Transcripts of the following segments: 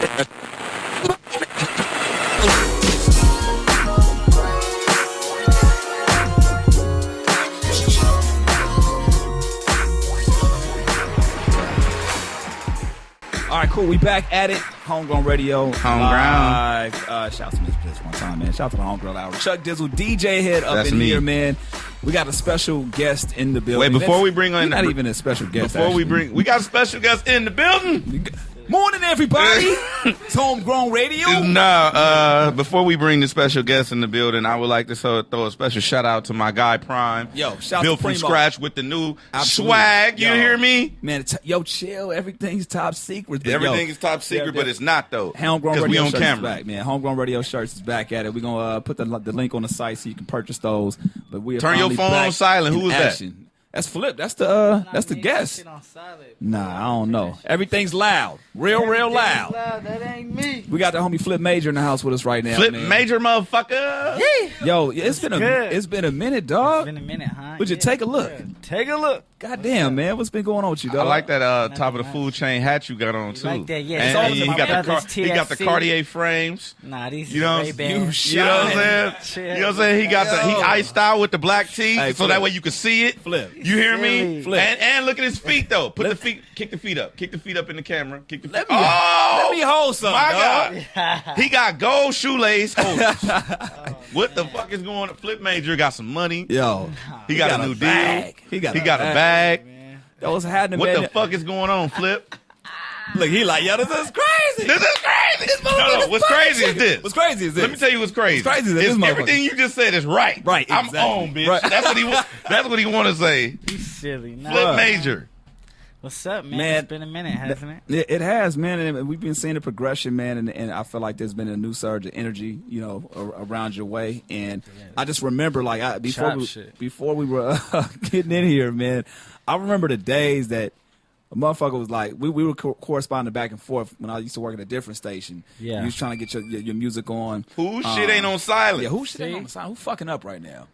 All right, cool. We back at it. Homegrown Radio. Homegrown. Shout out to Miss Bliss one time, man. Shout out to the Homegrown Hour. Chuck Dizzle DJ Hed up That's in me. here, man. We got a special guest in the building. Wait, before we bring on... Not even a special guest, We got a special guest in the building. Morning, everybody. It's Homegrown Radio. Before we bring the special guest in the building, I would like to throw a special shout out to my guy Prime. Yo, shout built to from Primo. scratch with the new Absolutely. swag. You Yo. hear me? Man, chill. Everything's top secret. Everything is top secret, but it's not though. Homegrown Because Radio we on shirts camera. is back, man. Homegrown Radio shirts is back at it. We're gonna put the link on the site so you can purchase those. But we are Turn your finally phone back on silent. in Who is that? action. That's Flip. That's the guest. Nah, I don't know. Everything's loud. Real loud. That ain't me. We got the homie Flip Major in the house with us right now. Flip man. Major, motherfucker. Yo, it's been a minute, dog. It's been a minute, huh? Would you take a look? Take a look. Goddamn, man, what's been going on with you, I dog? like that top of the food chain hat you got on too. like that, yeah. And, It's all he about got brothers, he got the TFC. Cartier frames. Nah, these You know, Ray-Bans. you know what I'm saying? You know what I'm saying? He got he iced out with the black tee, Hey, so Flip. that way you can see it. Flip. You hear me? Flip. And look at his feet though. Kick the feet up. Kick the feet up in the camera. Kick the feet. Let me hold something, my dog. God. He got gold shoelace holders. What the fuck is going on? Flip Major got some money. Yo, He got a new bag. deal. He got a bag. Yo, what's happening, What man? the fuck is going on, Flip? Look, he like, yo, this is crazy. This is crazy. No, what's crazy is this. What's crazy is this. Let me tell you what's crazy. What's crazy is this motherfucker. Everything you just said is right. Right, I'm exactly. on, bitch. Right. That's what he want to say. He's silly. Nah. Flip Major. What's up, man? Man, It's been a minute, hasn't it? It has, man, and we've been seeing the progression, man, and I feel like there's been a new surge of energy, around your way. And I just remember, like, before we were getting in here, man, I remember the days that a motherfucker was like, we were corresponding back and forth when I used to work at a different station. Yeah. You was trying to get your music on. Who shit ain't on silent? Yeah, who shit ain't on the side? Who fucking up right now?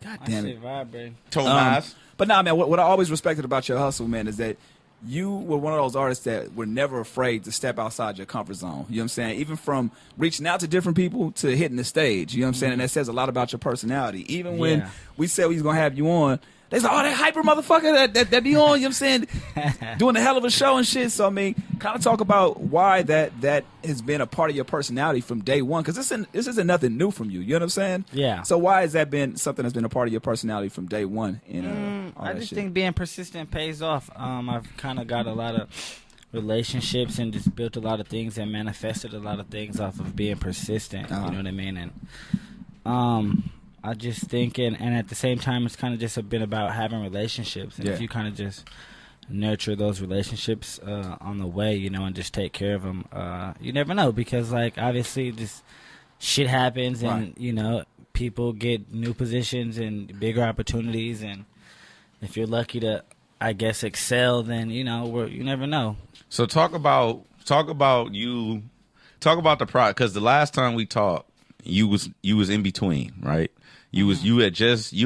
God damn it. Shit vibrating. Tomas. But nah, man, what I always respected about your hustle, man, is that you were one of those artists that were never afraid to step outside your comfort zone. You know what I'm saying? Even from reaching out to different people to hitting the stage. You know what I'm saying? And that says a lot about your personality. Even when we said we was going to have you on, they said, oh, that hyper motherfucker that be on, you know what I'm saying? Doing a hell of a show and shit. So, I mean, kind of talk about why that has been a part of your personality from day one. Because this isn't nothing new from you. You know what I'm saying? Yeah. So why has that been something that's been a part of your personality from day one? I just think being persistent pays off. I've kind of got a lot of relationships and just built a lot of things and manifested a lot of things off of being persistent. You know what I mean? And I just think, and at the same time, it's kind of just been about having relationships. And if you kind of just nurture those relationships on the way, and just take care of them, you never know. Because, like, obviously, just shit happens and, people get new positions and bigger opportunities. And if you're lucky to, I guess, excel, then, you never know. So talk about the product, because the last time we talked, you was in between, right? You were just in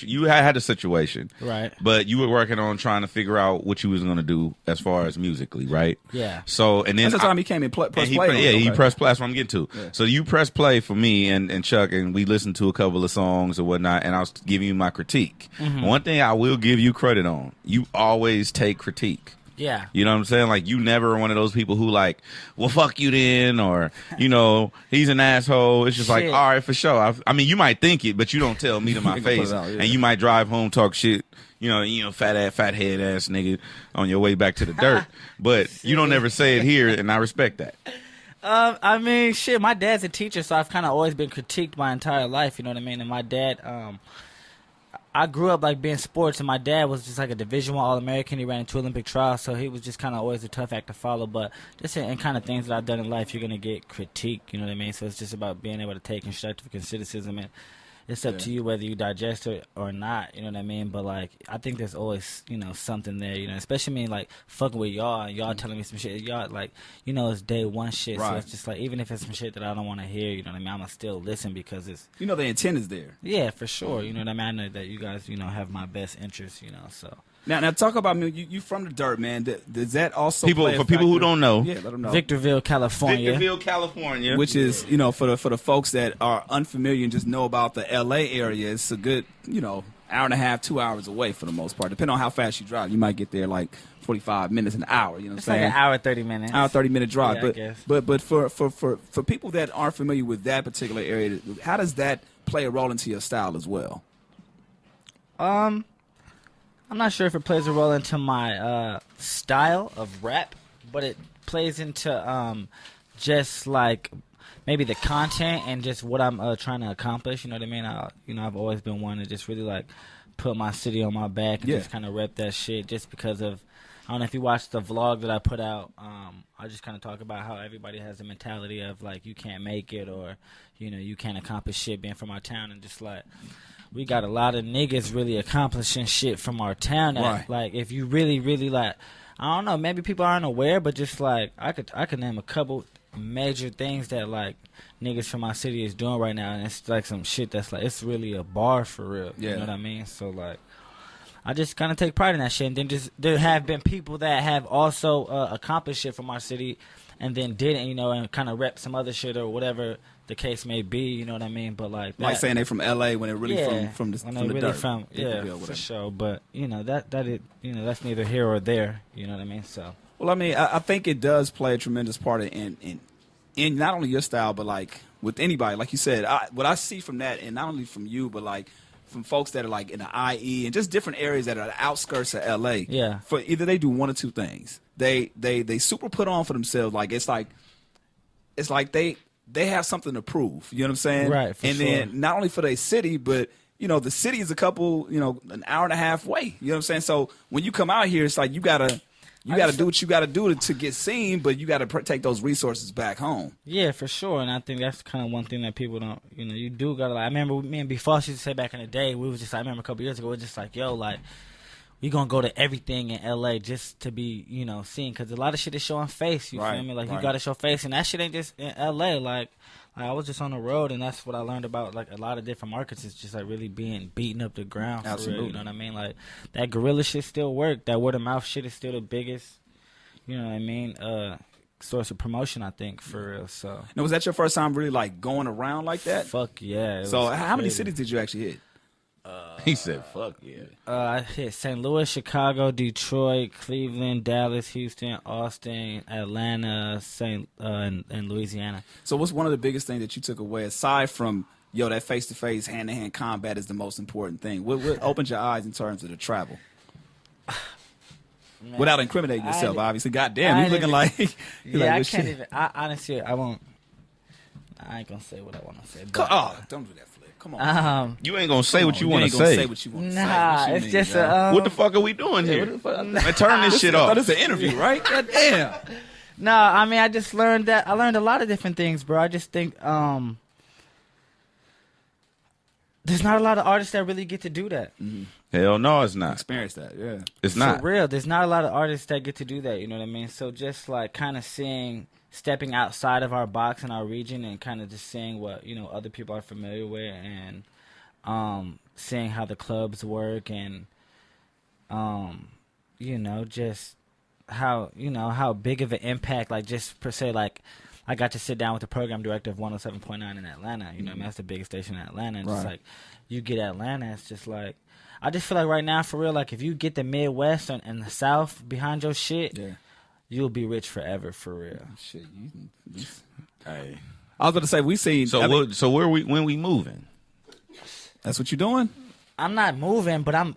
you had a situation, Right. But you were working on trying to figure out what you was gonna do as far as musically, right? Yeah. So and then that's the time he came and pressed play. he pressed play. That's what I'm getting to. Yeah. So you pressed play for me and Chuck, and we listened to a couple of songs or whatnot, and I was giving you my critique. One thing I will give you credit on: you always take critique. Yeah. You know what I'm saying? Like, you never are one of those people who like, well, fuck you then, or, he's an asshole. It's just like, all right, for sure. I mean, you might think it, but you don't tell me to my face. And you might drive home, talk shit, fat head ass nigga on your way back to the dirt. But you don't ever say it here, and I respect that. I mean, shit, my dad's a teacher, so I've kind of always been critiqued my entire life, you know what I mean? And my dad, I grew up like being sports, and my dad was just like a Division I All-American. He ran 2 Olympic trials, so he was just kind of always a tough act to follow. But just in kind of things that I've done in life, you're gonna get critique. You know what I mean? So it's just about being able to take constructive criticism, and it's up to you whether you digest it or not. You know what I mean? But like, I think there's always something there. Especially me like fucking with y'all and y'all telling me some shit. Y'all like it's day one shit. Right. So it's just like, even if it's some shit that I don't want to hear, you know what I mean? I'm gonna still listen because it's the intent is there. yeah, for sure. You know what I mean? I know that you guys have my best interest. So Now talk about me. You from the dirt, man. Does that also people who don't know? Yeah, let them know. Victorville, California. Victorville, California, which is for the folks that are unfamiliar and just know about the L.A. area. It's a good hour and a half, 2 hours away for the most part. Depending on how fast you drive, you might get there like 45 minutes, an hour. You know what I'm saying? Like an hour 30 minutes. Hour 30-minute drive. Yeah, but for people that aren't familiar with that particular area, how does that play a role into your style as well? I'm not sure if it plays a role into my style of rap, but it plays into just like maybe the content and just what I'm trying to accomplish. You know what I mean? I've always been one to just really like put my city on my back and just kind of rep that shit. Just because of, I don't know if you watched the vlog that I put out. I just kind of talk about how everybody has the mentality of like you can't make it or you can't accomplish shit being from our town, and just like we got a lot of niggas really accomplishing shit from our town. That, like if you really like, I don't know, maybe people aren't aware, but just like I could name a couple major things that like niggas from my city is doing right now, and it's like some shit that's like it's really a bar for real. You know what I mean? So like I just kind of take pride in that shit. And then just there have been people that have also accomplished shit from our city and then didn't, and kind of rep some other shit or whatever the case may be, you know what I mean? But like that, saying they from L.A. when they're really from the dirt. For sure. But that's neither here or there. You know what I mean? So. Well, I mean, I think it does play a tremendous part in not only your style, but like with anybody. Like you said, what I see from that, and not only from you, but like from folks that are like in the IE and just different areas that are the outskirts of L.A. Yeah. For either they do one or two things. They super put on for themselves. Like it's like they have something to prove. You know what I'm saying? Right. For sure. Then not only for their city, but the city is a couple, an hour and a half away. You know what I'm saying? So when you come out here, it's like you gotta do what you gotta do to get seen, but you gotta take those resources back home. Yeah, for sure. And I think that's kind of one thing that people don't. You do gotta like. I remember me and B Foss used to say back in the day. We was just. I remember a couple years ago. We were just like, yo, like we gonna go to everything in LA just to be, seen, because a lot of shit is showing face. You feel me? Like you gotta show face, and that shit ain't just in LA. Like I was just on the road, and that's what I learned about like a lot of different markets. It's just like really being beaten up the ground. For Absolutely. real, you know what I mean? Like that guerrilla shit still work. That word of mouth shit is still the biggest. You know what I mean? Source of promotion, I think, for real. So. Now, was that your first time really like going around like that? Fuck yeah. So how many cities did you actually hit? He said, "Fuck yeah." I hit St. Louis, Chicago, Detroit, Cleveland, Dallas, Houston, Austin, Atlanta, and Louisiana. So what's one of the biggest things that you took away aside from that face-to-face, hand-to-hand combat is the most important thing? What opened your eyes in terms of the travel? Man, without incriminating yourself, obviously. Goddamn, you looking like I can't even. Honestly, I won't. I ain't gonna say what I want to say. But, don't do that, Flip. Come on. You ain't gonna say what you want to say. Nah, it's just what the fuck are we doing here? Man, turn this shit off. This is an interview, right? Goddamn. No, I mean, I just learned that. I learned a lot of different things, bro. I just think there's not a lot of artists that really get to do that. Mm-hmm. Hell no, it's not. Experience that, yeah. It's not. For real, there's not a lot of artists that get to do that, you know what I mean? So just like kind of stepping outside of our box and our region and kind of just seeing what, other people are familiar with and seeing how the clubs work and, just how big of an impact, like just per se, like I got to sit down with the program director of 107.9 in Atlanta. You know what I mean? That's the biggest station in Atlanta. And just like you get Atlanta, it's just like, I just feel like right now, for real, like if you get the Midwest and the South behind your shit, you'll be rich forever, for real. Shit, hey. I was going to say, we seen. So when we moving? That's what you're doing? I'm not moving, but I'm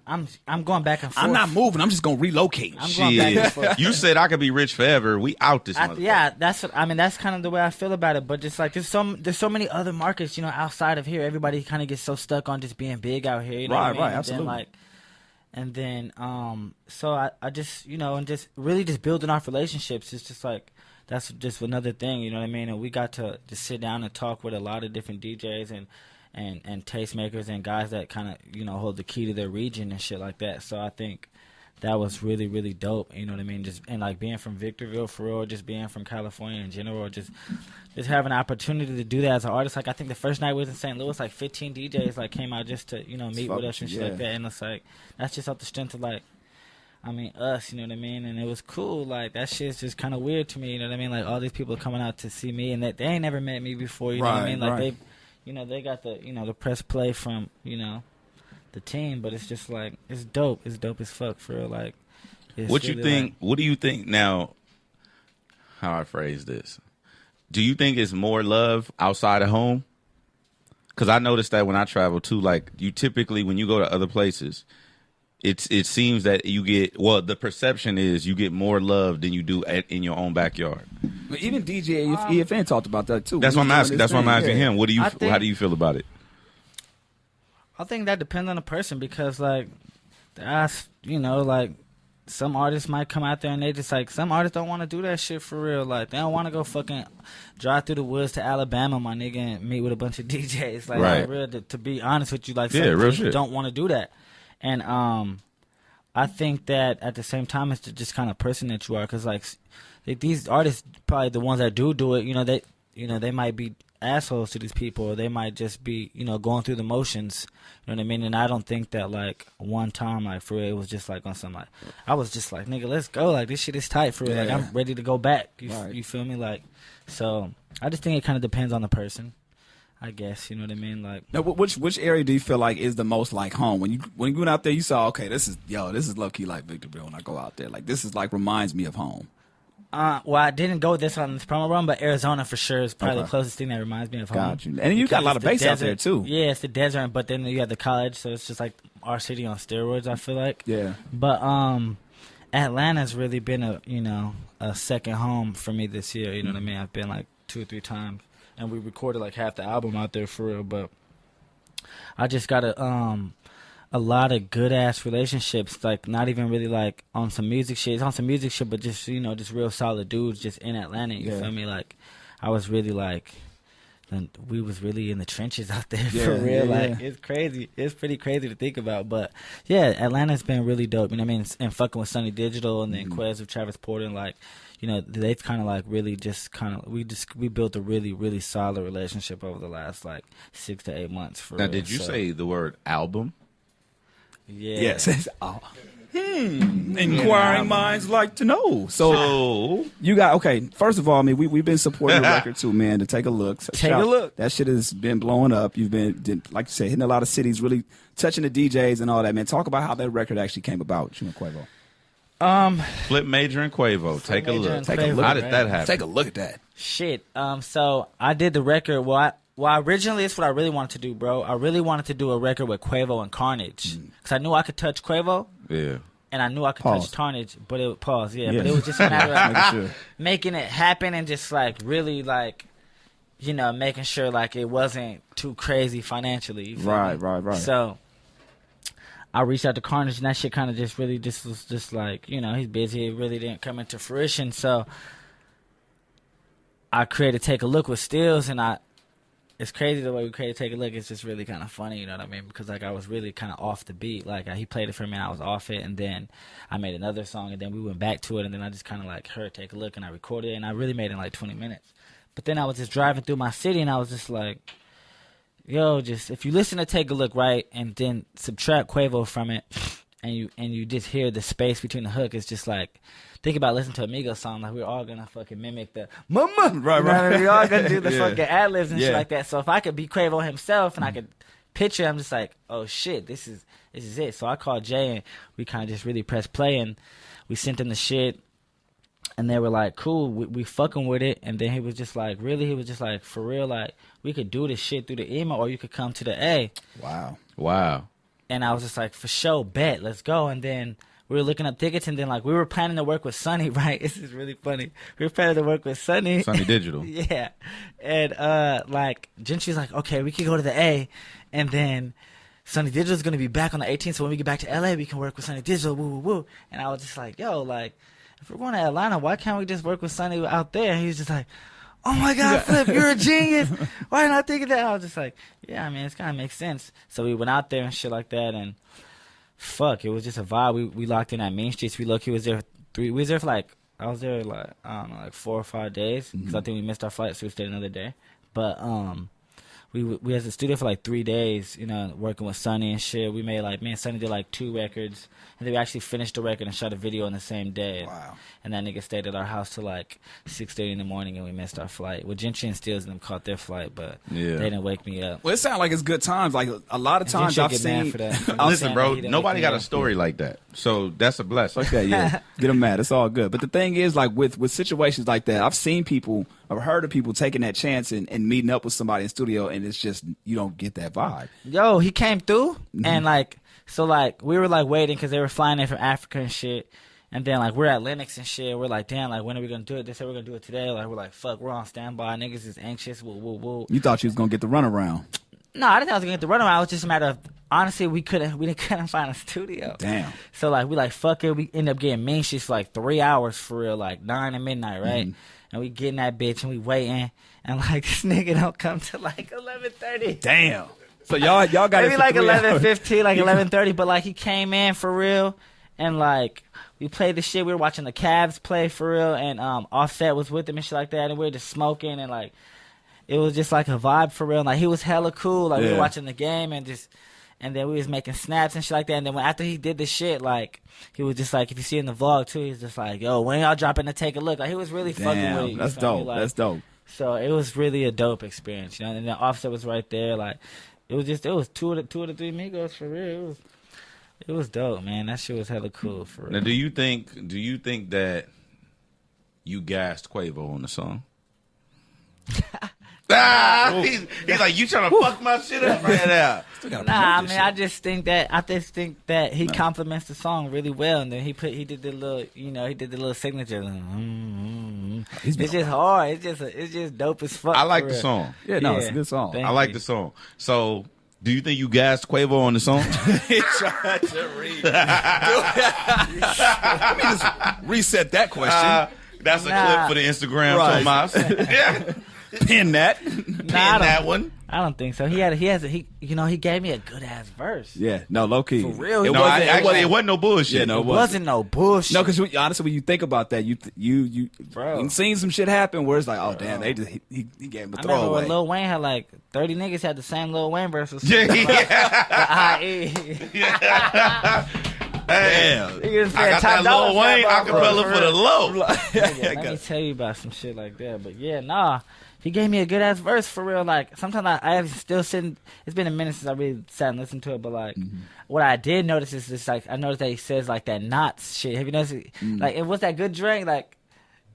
going back and forth. I'm not moving. I'm just gonna relocate. I'm going back and forth. You said I could be rich forever. We out this motherfucker. Yeah, that's what I mean. That's kind of the way I feel about it. But just like there's so many other markets, outside of here. Everybody kind of gets so stuck on just being big out here. You know what I mean? Absolutely. And then so I just and just really just building off relationships. It's just like that's just another thing. You know what I mean? And we got to just sit down and talk with a lot of different DJs and tastemakers and guys that kind of hold the key to their region and shit like that. So I think that was really, really dope. You know what I mean? Just and like being from Victorville for real, just being from California in general, just having an opportunity to do that as an artist. Like I think the first night we was in St. Louis, like 15 DJs like came out just to meet with us and shit like that. And it's like that's just off the strength of like I mean, us, you know what I mean? And it was cool. Like, that shit's just kind of weird to me, you know what I mean? Like, all these people are coming out to see me, and they ain't never met me before, you know what I mean? Like, they, you know, they got the, you know, the press play from, you know, the team, but it's just, like, it's dope. It's dope as fuck, for real. Like, what you think, what do you think now, how I phrase this? Do you think it's more love outside of home? Because I noticed that when I travel, too, like, you typically, when you go to other places, it seems that you get, well, the perception is you get more love than you do in your own backyard. But even DJ EFN talked about that too. That's what I'm asking. That's why I'm asking him. What do you? How do you feel about it? I think that depends on the person, because like, that's, you know, like, some artists might come out there and they just like, some artists don't want to do that shit for real. Like, they don't want to go fucking drive through the woods to Alabama, my nigga, and meet with a bunch of DJs. Like, right. real, to be honest with you, like, some real people shit. don't want to do that. And I think that at the same time, it's just kind of person that you are, because like, these artists, probably the ones that do it, you know, they might be assholes to these people, or they might just be, you know, going through the motions, you know what I mean? And I don't think that like one time, like, for real, it was just like on some, like, I was just like, nigga, let's go, like, this shit is tight for real, like, I'm ready to go back, you feel me? Like, so I just think it kind of depends on the person, I guess, you know what I mean? Like, now, which area do you feel like is the most like home? When you went out there, you saw, okay, this is low key like Victorville. When I go out there, like, this is like reminds me of home. Well, I didn't go this on this promo run, but Arizona for sure is probably the closest thing that reminds me of home. Got you. And you got a lot of bass out there too. Yeah, it's the desert, but then you have the college, so it's just like our city on steroids, I feel like. Yeah. But Atlanta's really been a second home for me this year. You know what I mean? I've been like 2 or 3 times, and we recorded like half the album out there for real. But I just got a lot of good ass relationships, like not even really like on some music shit. It's on some music shit, but just, you know, just real solid dudes just in Atlanta. You feel me? Like, I was really like, we was really in the trenches out there for real. Like, it's crazy. It's pretty crazy to think about. But yeah, Atlanta's been really dope. You know what I mean? And fucking with Sonny Digital and then Quez with Travis Porter, and like, you know, they've kind of like really just kind of, we built a really, really solid relationship over the last like 6 to 8 months for real. Now, did you say the word album? Yeah. Yes. Inquiring minds like to know. So you got, okay, first of all, I mean, we've been supporting the record too, man, to take a look. Take a look. That shit has been blowing up. You've been, like you said, hitting a lot of cities, really touching the DJs and all that, man. Talk about how that record actually came about, you and Quavo. Flip Major and Quavo. Take a look. How did that happen? Take a look at that. Shit. So I did the record. Well, originally, it's what I really wanted to do, bro. I really wanted to do a record with Quavo and Carnage, because I knew I could touch Quavo. Yeah. And I knew I could touch Carnage, but it would pause. Yeah, but it was just a matter of making it happen and just like really like, you know, making sure like it wasn't too crazy financially. You feel me? So I reached out to Carnage, and that shit kind of just really just was just like, you know, he's busy. It really didn't come into fruition. So I created Take a Look with Stills, and it's crazy the way we created Take a Look. It's just really kind of funny, you know what I mean? Because like I was really kind of off the beat. Like he played it for me, and I was off it, and then I made another song, and then we went back to it, and then I just kind of like heard Take a Look, and I recorded it, and I really made it in like 20 minutes. But then I was just driving through my city, and I was just like, yo, just if you listen to Take a Look, right, and then subtract Quavo from it, and you just hear the space between the hook, it's just like, think about listening to a Migos song, like we're all gonna fucking mimic the mama, right. We're all gonna do the fucking ad libs and shit like that. So if I could be Quavo himself and I could picture, I'm just like, oh shit, this is it. So I called Jay, and we kind of just really pressed play, and we sent them the shit, and they were like, cool, we fucking with it. And then he was just like, for real, like we could do this shit through the email, or you could come to the A. Wow. And I was just like, for sure, bet, let's go. And then we were looking up tickets, and then like we were planning to work with Sonny, right? This is really funny. We were planning to work with Sonny. Sonny Digital. Yeah. And like Gentry's like, okay, we could go to the A, and then Sonny Digital's gonna be back on the 18th, so when we get back to LA, we can work with Sonny Digital. Woo woo woo. And I was just like, yo, like if we're going to Atlanta, why can't we just work with Sonny out there? And he was just like, oh my God, Flip, you're a genius. Why didn't I think of that? I was just like, yeah, I mean, it's kind of makes sense. So we went out there and shit like that, and fuck, it was just a vibe. We locked in at Main Streets. We was there for like, I was there like, I don't know, like 4 or 5 days, because I think we missed our flight, so we stayed another day. But we was at the studio for like 3 days, you know, working with Sonny and shit. We made like, me and Sonny did like 2 records, and then we actually finished the record and shot a video on the same day. Wow. And that nigga stayed at our house till like 6:30 in the morning, and we missed our flight. Well, Gentry and Steels and them caught their flight, but they didn't wake me up. Well, it sounds like it's good times. Like a lot of times I've seen. For that. Listen, bro, nobody got a story like that, so that's a blessing. Okay, yeah, get them mad. It's all good. But the thing is, like with situations like that, I've seen people, I've heard of people taking that chance and meeting up with somebody in studio, and it's just you don't get that vibe. Yo, he came through, and like, so like we were like waiting because they were flying in from Africa and shit. And then, like, we're at Lennox and shit. We're like, damn, like, when are we going to do it? They said we're going to do it today. Like, we're like, fuck, we're on standby. Niggas is anxious. Woo, woo, woo. You thought you was going to get the runaround. No, I didn't think I was going to get the runaround. It was just a matter of, honestly, we couldn't find a studio. Damn. So, like, we like, fuck it. We end up getting mean shit for like 3 hours for real, like 9 to midnight, right? And we getting that bitch and we waiting. And, like, this nigga don't come till like 11:30. Damn. So y'all got maybe it for like 11:15, like 11:30. But, like, he came in for real. And, like, we played the shit. We were watching the Cavs play for real. And Offset was with him and shit like that. And we were just smoking. And, like, it was just, like, a vibe for real. Like, he was hella cool. Like, we were watching the game and just... And then we was making snaps and shit like that. And then after he did the shit, like, he was just like, if you see in the vlog, too, he's just like, yo, when y'all dropping to take a look? Like, he was really fucking with it. That's dope. Like, that's dope. So it was really a dope experience, you know. And then Offset was right there. Like, it was two of the three Migos for real. It was dope, man. That shit was hella cool for real. Now, do you think that you gassed Quavo on the song? He's like, you trying to fuck my shit up right now. Nah, I mean, I just think that he compliments the song really well, and then he did the little, you know, he did the little signature. It's just hard. It's just dope as fuck. I like the song. Yeah, no, it's a good song. I like the song. So, do you think you gassed Quavo on the song? He tried to read. Let me just reset that question. That's a clip for the Instagram, right. Tomas. Yeah. Pin that. Pin that one. I don't think so. He gave me a good ass verse. Yeah, no, low key. For real. It wasn't no bullshit. Yeah, no, it wasn't no bullshit. No, because honestly, when you think about that, you seen some shit happen where it's like, oh damn, they just he gave him a throwaway. I remember when Lil Wayne had like 30 niggas had the same Lil Wayne verse. Yeah. Damn. I got that Lil Wayne acapella for the low. Let me tell you about some shit like that. But yeah, nah. He gave me a good ass verse for real. Like, sometimes I have still sitting. It's been a minute since I really sat and listened to it. But like, what I did notice is just like I noticed that he says like that knots shit. Have you noticed? Like, it was that good drink, like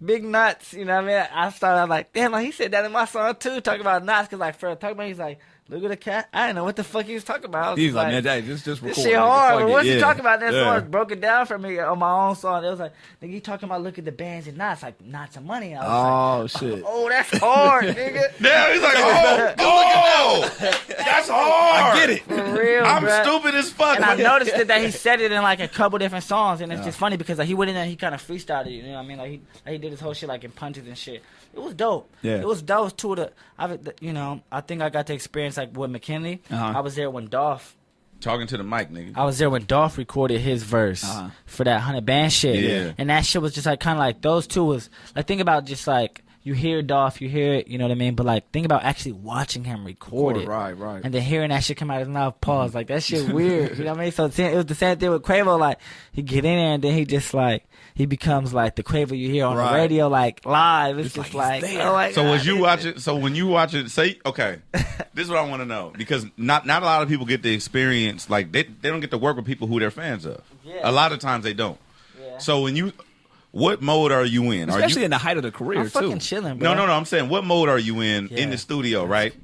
big nuts. You know what I mean? I started like, damn, like he said that in my song too, talking about knots. Cause like for talking about, he's like, look at the cat. I didn't know what the fuck he was talking about. He was like, man, Dad, just record. This shit hard. But once you talking about that song, broke it down for me on my own song. It was like, nigga, you talking about look at the bands and knots, like knots of money. I was like, shit. Oh, that's hard, nigga. Yeah, he's like, that's hard. I get it. For real, I'm bruh. stupid as fuck. And I noticed that he said it in like a couple different songs, and it's just funny because like he went in there, and he kind of freestyled it. You know what I mean? Like he did his whole shit like in punches and shit. It was dope. Yeah. It was dope too. I think I got to experience like with McKinley. I was there when Dolph. Talking to the mic, nigga. I was there when Dolph recorded his verse for that 100 band shit. Yeah. And that shit was just like kind of like those two was like think about just like you hear Dolph, you hear it, you know what I mean? But like think about actually watching him record it. Right. And then hearing that shit come out of his mouth, pause. Like that shit weird. You know what I mean? So it was the same thing with Quavo. Like he get in there and then he just like he becomes like the Quavo you hear on the radio, like live. It's just like oh my so God. was you watch it? So when you watch it, say okay. This is what I want to know because not a lot of people get the experience. Like they don't get to work with people who they're fans of. Yeah. A lot of times they don't. Yeah. So what mode are you in? Especially in the height of the career, I'm fucking chilling, No. bro. I'm saying, what mode are you in the studio, right?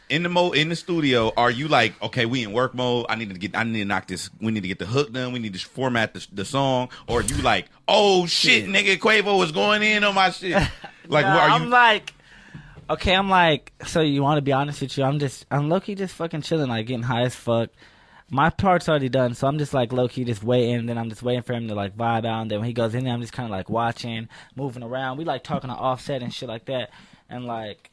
In the studio, are you like, okay, we in work mode? I need to knock this. We need to get the hook done. We need to format the song. Or are you like, oh shit, nigga, Quavo is going in on my shit. Like, no, what are you? I'm like, okay, I'm like, so you want to be honest with you? I'm low key just fucking chilling, like getting high as fuck. My part's already done, so I'm just like low key just waiting. And then I'm just waiting for him to like vibe out. And then when he goes in there, I'm just kind of like watching, moving around. We like talking to Offset and shit like that, and like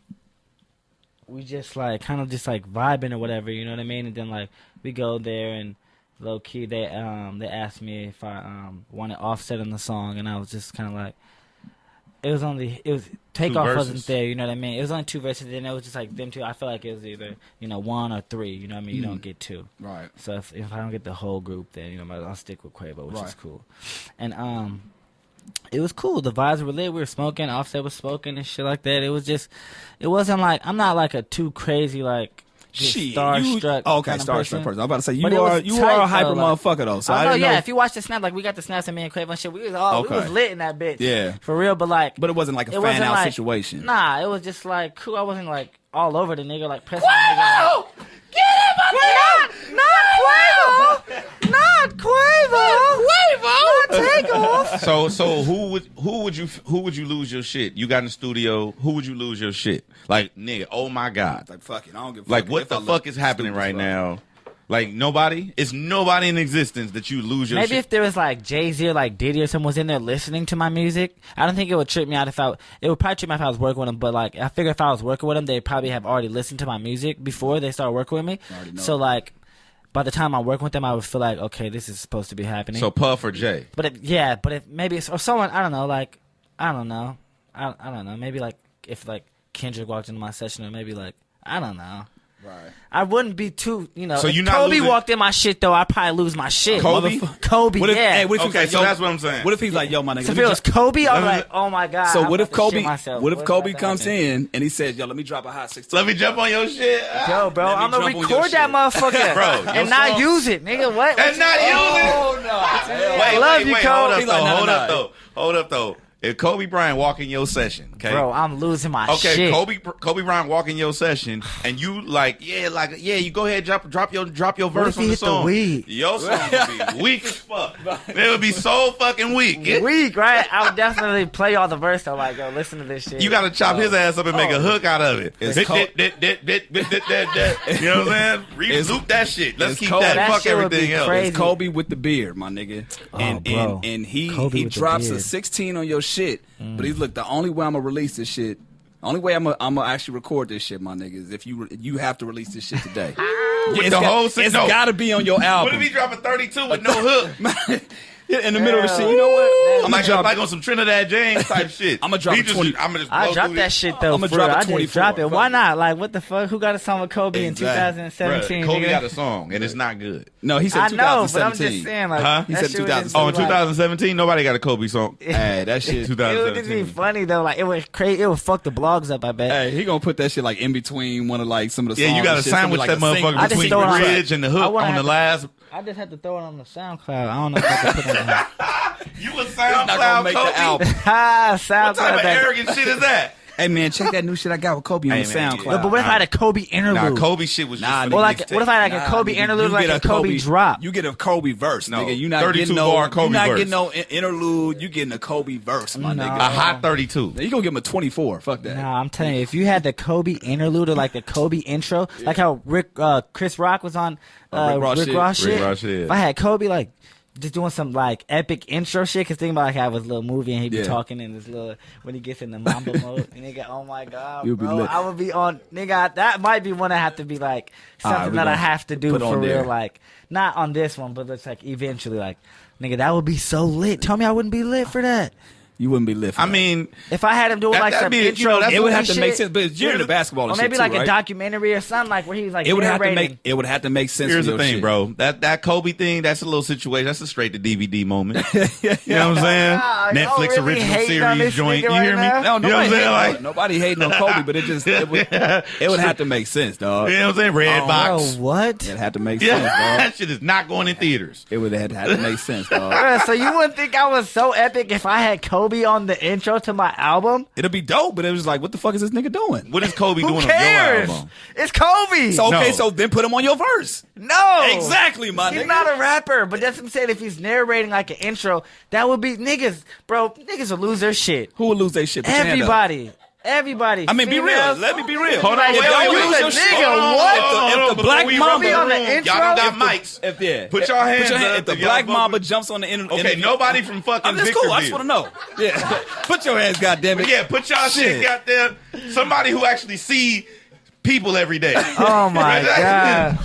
we just like kind of just like vibing or whatever, you know what I mean? And then like we go there and low key they asked me if I wanted Offset in the song, and I was just kind of like, Takeoff wasn't there, you know what I mean? It was only 2 verses, then it was just like them two. I feel like it was either, 1 or 3, you know what I mean? You don't get 2. Right. So if I don't get the whole group, then, I'll stick with Quavo, which is cool. And it was cool. The vibes were lit. We were smoking. Offset was smoking and shit like that. It wasn't like, I'm not like a too crazy, like, starstruck. Starstruck person. I'm about to say you But are a hyper like, motherfucker though. So I know, didn't know. if you watch the snap, like we got the snaps of me and Quavo and shit, we was lit in that bitch. Yeah, for real. But like, it wasn't like a fan out situation. Nah, it was just like cool. I wasn't like all over the nigga, like pressing. Quavo, get him up! Not Quavo, not Takeoff. So who would you lose your shit? You got in the studio. Who would you lose your shit? Like nigga, oh my god. Like fuck it, I don't give a fuck. Like what the fuck is happening right now? Like nobody? It's nobody in existence that you lose your shit. Maybe if there was like Jay-Z or like Diddy or someone was in there listening to my music, I don't think it would trip me out it would probably trip me out if I was working with them, but like I figure if I was working with them, they'd probably have already listened to my music before they started working with me. So like by the time I'm working with them, I would feel like, okay, this is supposed to be happening. So Puff or Jay? But if maybe it's, or someone, I don't know, like, I don't know. Maybe like if like Kendrick walked into my session, or maybe like, I don't know. Right. I wouldn't be too, So if you're not Kobe losing... walked in my shit though, I'd probably lose my shit. Kobe? What if, yeah. Hey, what if okay, like, so that's what I'm saying. What if he's like, yo, my nigga. So if it was Kobe, I'd be like, oh my god. So what if Kobe? What if Kobe comes in and he says, yo, let me drop a hot 16. Let me jump on your shit. Yo, bro, I'm gonna record that motherfucker, bro, and not use it, nigga. What? And not use it. Oh no. Wait, love you, Kobe. Hold up though. If Kobe Bryant walk in your session, okay, bro, I'm losing my shit. Okay, Kobe Bryant walk in your session, and you you go ahead drop your verse on the song. Your song would be weak as fuck. It would be so fucking weak. Weak, right? I would definitely play all the verse though. Like, yo, listen to this shit. You gotta chop his ass up and make a hook out of it. You know what I'm saying? Loop that shit. Let's keep that. Fuck everything else. It's Kobe with the beard, my nigga, and he drops a 16 on your shit. But he's look, the only way I'm gonna release this shit, the only way I'm gonna actually record this shit, my nigga, is if you have to release this shit today. It's gotta be on your album. What if he drop a 32 with no hook? In the middle of the shit, you know what? I'm like on some Trinidad James type shit. I'm gonna drop 20. I dropped that shit though. I'm gonna drop 24. Drop it. Why not? Like, what the fuck? Who got a song with Kobe in 2017? Bruh, Kobe got a song and it's not good. No, he said 2017. I know, but I'm just saying, like, he said 2017. Oh, in 2017, nobody got a Kobe song. Hey, that shit. 2017. It would just be funny though. Like, it would crazy. It would fuck the blogs up. I bet. Hey, he gonna put that shit like in between one of like some of the songs. Yeah, you gotta sandwich that motherfucker between the bridge and the hook on the last. I just had to throw it on the SoundCloud. I don't know if I can put it on. You a SoundCloud Kobe? SoundCloud. What type of arrogant shit is that? Hey man, check that new shit I got with Kobe on the SoundCloud. Yeah. But what if I had a Kobe interlude? Nah, Kobe shit was just what if I had like a Kobe interlude, like a Kobe drop? You get a Kobe verse, nigga. You not 32 getting no bar Kobe you not verse. getting no interlude. You getting a Kobe verse, my nigga. A hot 32. You gonna give him a 24? Fuck that. Nah, I'm telling you, if you had the Kobe interlude or like the Kobe intro, like how Chris Rock was on Rick Ross shit. If I had Kobe like just doing some like epic intro shit, cause think about like how it was a little movie and he'd be talking in this little when he gets in the Mamba mode and nigga, oh my god, bro, I would be on nigga. That might be one I have to be like something that I have to do for real, like not on this one, but it's like eventually like nigga, that would be so lit. Tell me I wouldn't be lit for that. You wouldn't be lit. I mean, if I had him doing like some intro, it would have to make sense. But you're into basketball, or maybe like a documentary or something like where he's like. It would have to make sense. Here's the thing, bro. That Kobe thing, that's a little situation. That's a straight to DVD moment. You know what I'm saying? Netflix original series joint. You hear me? No, you know what I'm saying? Like nobody hating on Kobe, but it would have to make sense, dog. You know what I'm saying? Red box. Bro, what? It had to make sense, dog. That shit is not going in theaters. It would have to make sense, dog. So you wouldn't think I was so epic if I had Kobe on the intro to my album? It'll be dope, but it was like, what the fuck is this nigga doing? What is Kobe doing on your album? It's Kobe. So so then put him on your verse. No, exactly, my nigga. He's not a rapper, but that's what I'm saying. If he's narrating like an intro, that would be niggas, bro. Niggas would lose their shit. Who would lose their shit? Everybody. I mean, be real. Let me be real. Hold on, wait. If the Black Mamba on the intro, y'all got mics. Put your hands up. If the Black Mamba jumps on the internet. Okay, nobody from fucking Victorville. Cool. I just want to know. Yeah, put your hands, goddammit. Yeah, put y'all shit, goddamn. Somebody who actually see people every day. Oh my god.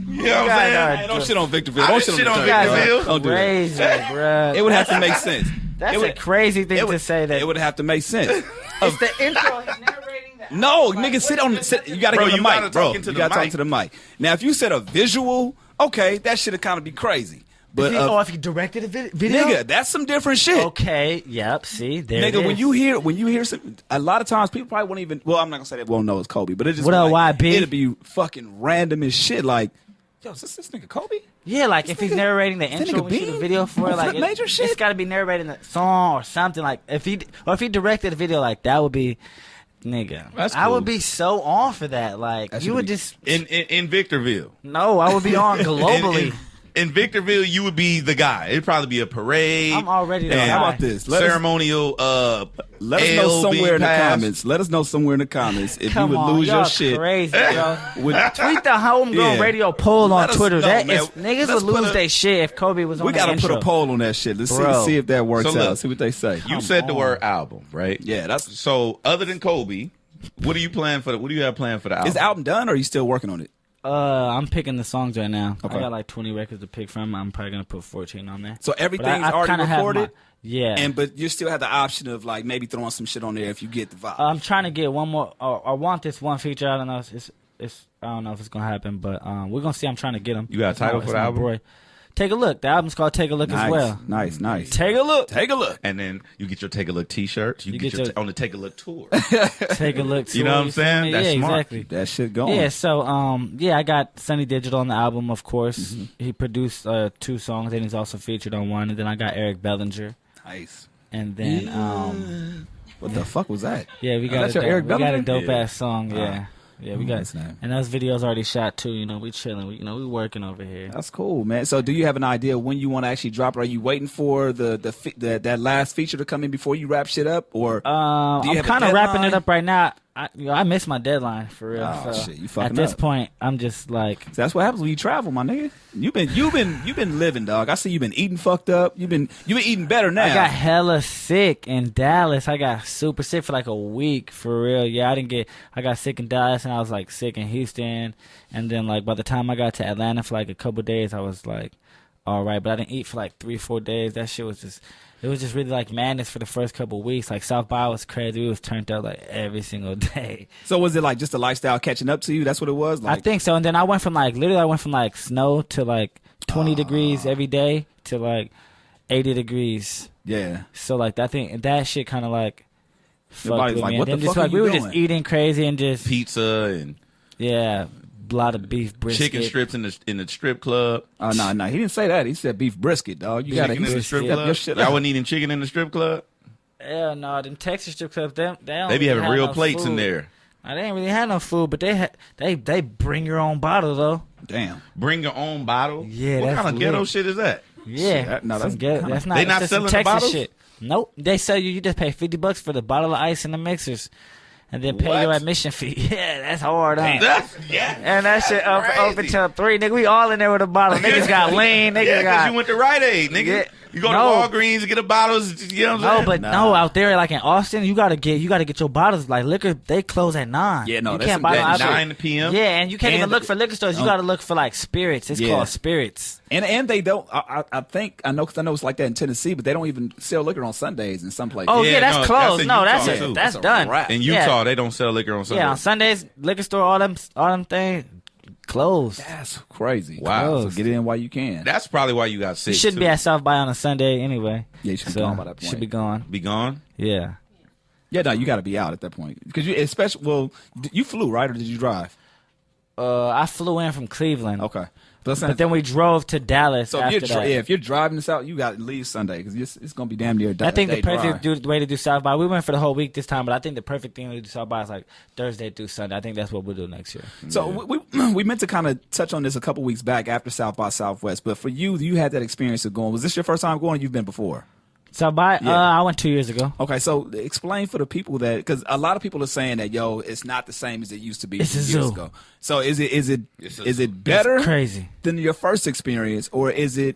You know what I'm saying? Don't shit on Victorville. Don't shit on Victorville. Don't do that. Crazy, bro. It would have to make sense. That's a crazy thing to say. That it would have to make sense. It's the intro. He's narrating that. No, nigga, sit. You gotta get the mic, bro. You gotta talk to the mic. Now, if you said a visual, okay, that should kind of be crazy. But if he directed a video, nigga, that's some different shit. Okay, yep. See, there. Nigga, when you hear some, a lot of times people probably won't even. Well, I'm not gonna say they won't know it's Kobe, but it just what up, YB? It'll be fucking random as shit. Like, yo, is this nigga Kobe? Yeah, like if he's narrating the intro, we shoot a video for it, like major shit. It's got to be narrating the song or something. Like if he directed a video, like that would be. Nigga, that's cool. I would be so on for that. Like you would just in Victorville. No, I would be on globally. In Victorville, you would be the guy. It'd probably be a parade. I'm already the guy. How about this? Ceremonial. Let us know somewhere in the comments. Let us know somewhere in the comments if you would lose your shit. Crazy, bro. Tweet the Homegrown Radio poll on Twitter. Niggas would lose their shit if Kobe was on the intro. We gotta put a poll on that shit. Let's see if that works out. See what they say. You said the word album, right? Yeah, that's so. Other than Kobe, what are you planning for? What do you have planned for the album? Is the album done, or are you still working on it? I'm picking the songs right now. Okay. I got like 20 records to pick from. I'm probably gonna put 14 on there. So everything's already recorded. Yeah. But you still have the option of like maybe throwing some shit on there if you get the vibe. I'm trying to get one more. I want this one feature. I don't know. I don't know if it's gonna happen, but we're gonna see. I'm trying to get them. You got a title for the album? Boy. Take a look. The album's called Take a Look as well. Nice. Take a look. Take a look. And then you get your Take a Look T-shirts. You get your on the Take a Look tour. Take a look. Tour, you know what I'm saying? That's smart. Exactly. That shit going. Yeah. So I got Sonny Digital on the album, of course. Mm-hmm. He produced 2 songs, and he's also featured on one. And then I got Eric Bellinger. Nice. And then what the fuck was that? Yeah, we got a dope ass song. Yeah. Yeah, we got and those videos already shot too. You know, we chilling. We working over here. That's cool, man. So, do you have an idea when you want to actually drop it? Are you waiting for that last feature to come in before you wrap shit up, or I'm kind of wrapping it up right now. I missed my deadline for real. Oh so shit, you fucking at this point, I'm just like. So that's what happens when you travel, my nigga. You've been living, dog. I see you've been eating fucked up. You've been eating better now. I got hella sick in Dallas. I got super sick for like a week for real. Yeah, I got sick in Dallas and I was like sick in Houston, and then like by the time I got to Atlanta for like a couple days, I was like, all right, but I didn't eat for like 3-4 days. That shit was just. It was just really like madness for the first couple of weeks. Like South by was crazy. We was turned up like every single day. So was it like just a lifestyle catching up to you? That's what it was? Like, I think so. And then I went from like snow to like 20 degrees every day to like 80 degrees. Yeah. So like I think that shit kind of like fucked with like, me. What and the then fuck we were doing? just eating crazy and just pizza and a lot of beef brisket, chicken strips in the strip club. Oh no, he didn't say that. He said beef brisket, dog. You got chicken in the strip club. Y'all wasn't eating chicken in the strip club. Hell no, them Texas strip clubs, they be having real plates in there. They didn't really have no food, but they bring your own bottle though. Damn, bring your own bottle. Yeah, what kind of ghetto shit is that? Yeah, that's ghetto. That's not. They not selling Texas the bottles. Shit. Nope, they sell you. You just pay $50 for the bottle of ice and the mixers. And then pay your admission fee. Yeah, that's hard, huh? And that shit up until 3. Nigga, we all in there with a bottle. Niggas got lean. Niggas got. You went to Rite Aid, nigga. Yeah. You go to Walgreens and get a bottles. You know what I'm saying? No, out there like in Austin, you gotta get your bottles. Like liquor, they close at 9. Yeah, no, you that's can't buy at 9 p.m. Yeah, and you can't even look for liquor stores. You gotta look for like spirits. It's called spirits. And they don't. I think I know because I know it's like that in Tennessee, but they don't even sell liquor on Sundays in some places. Oh yeah, that's closed. That's done. In Utah, they don't sell liquor on Sundays. Yeah, on Sundays, liquor store, all them things closed. That's crazy. Wow. Closed. So get in while you can. That's probably why you got sick. You shouldn't be at South by on a Sunday anyway. Yeah, you should be gone by that point. Should be gone. Be gone? Yeah. Yeah, no, you got to be out at that point because you flew, right, or did you drive? I flew in from Cleveland. Okay. But then we drove to Dallas after that. If you're driving this out, you got to leave Sunday because it's going to be damn near I think the perfect way to do South by, we went for the whole week this time, but I think the perfect thing to do South by is like Thursday through Sunday. I think that's what we'll do next year. So we meant to kind of touch on this a couple weeks back after South by Southwest, but for you had that experience of going. Was this your first time going or you've been before? South by? Yeah. I went 2 years ago. Okay, so explain for the people that, because a lot of people are saying that, yo, it's not the same as it used to be years ago. So is it better crazy than your first experience, or is it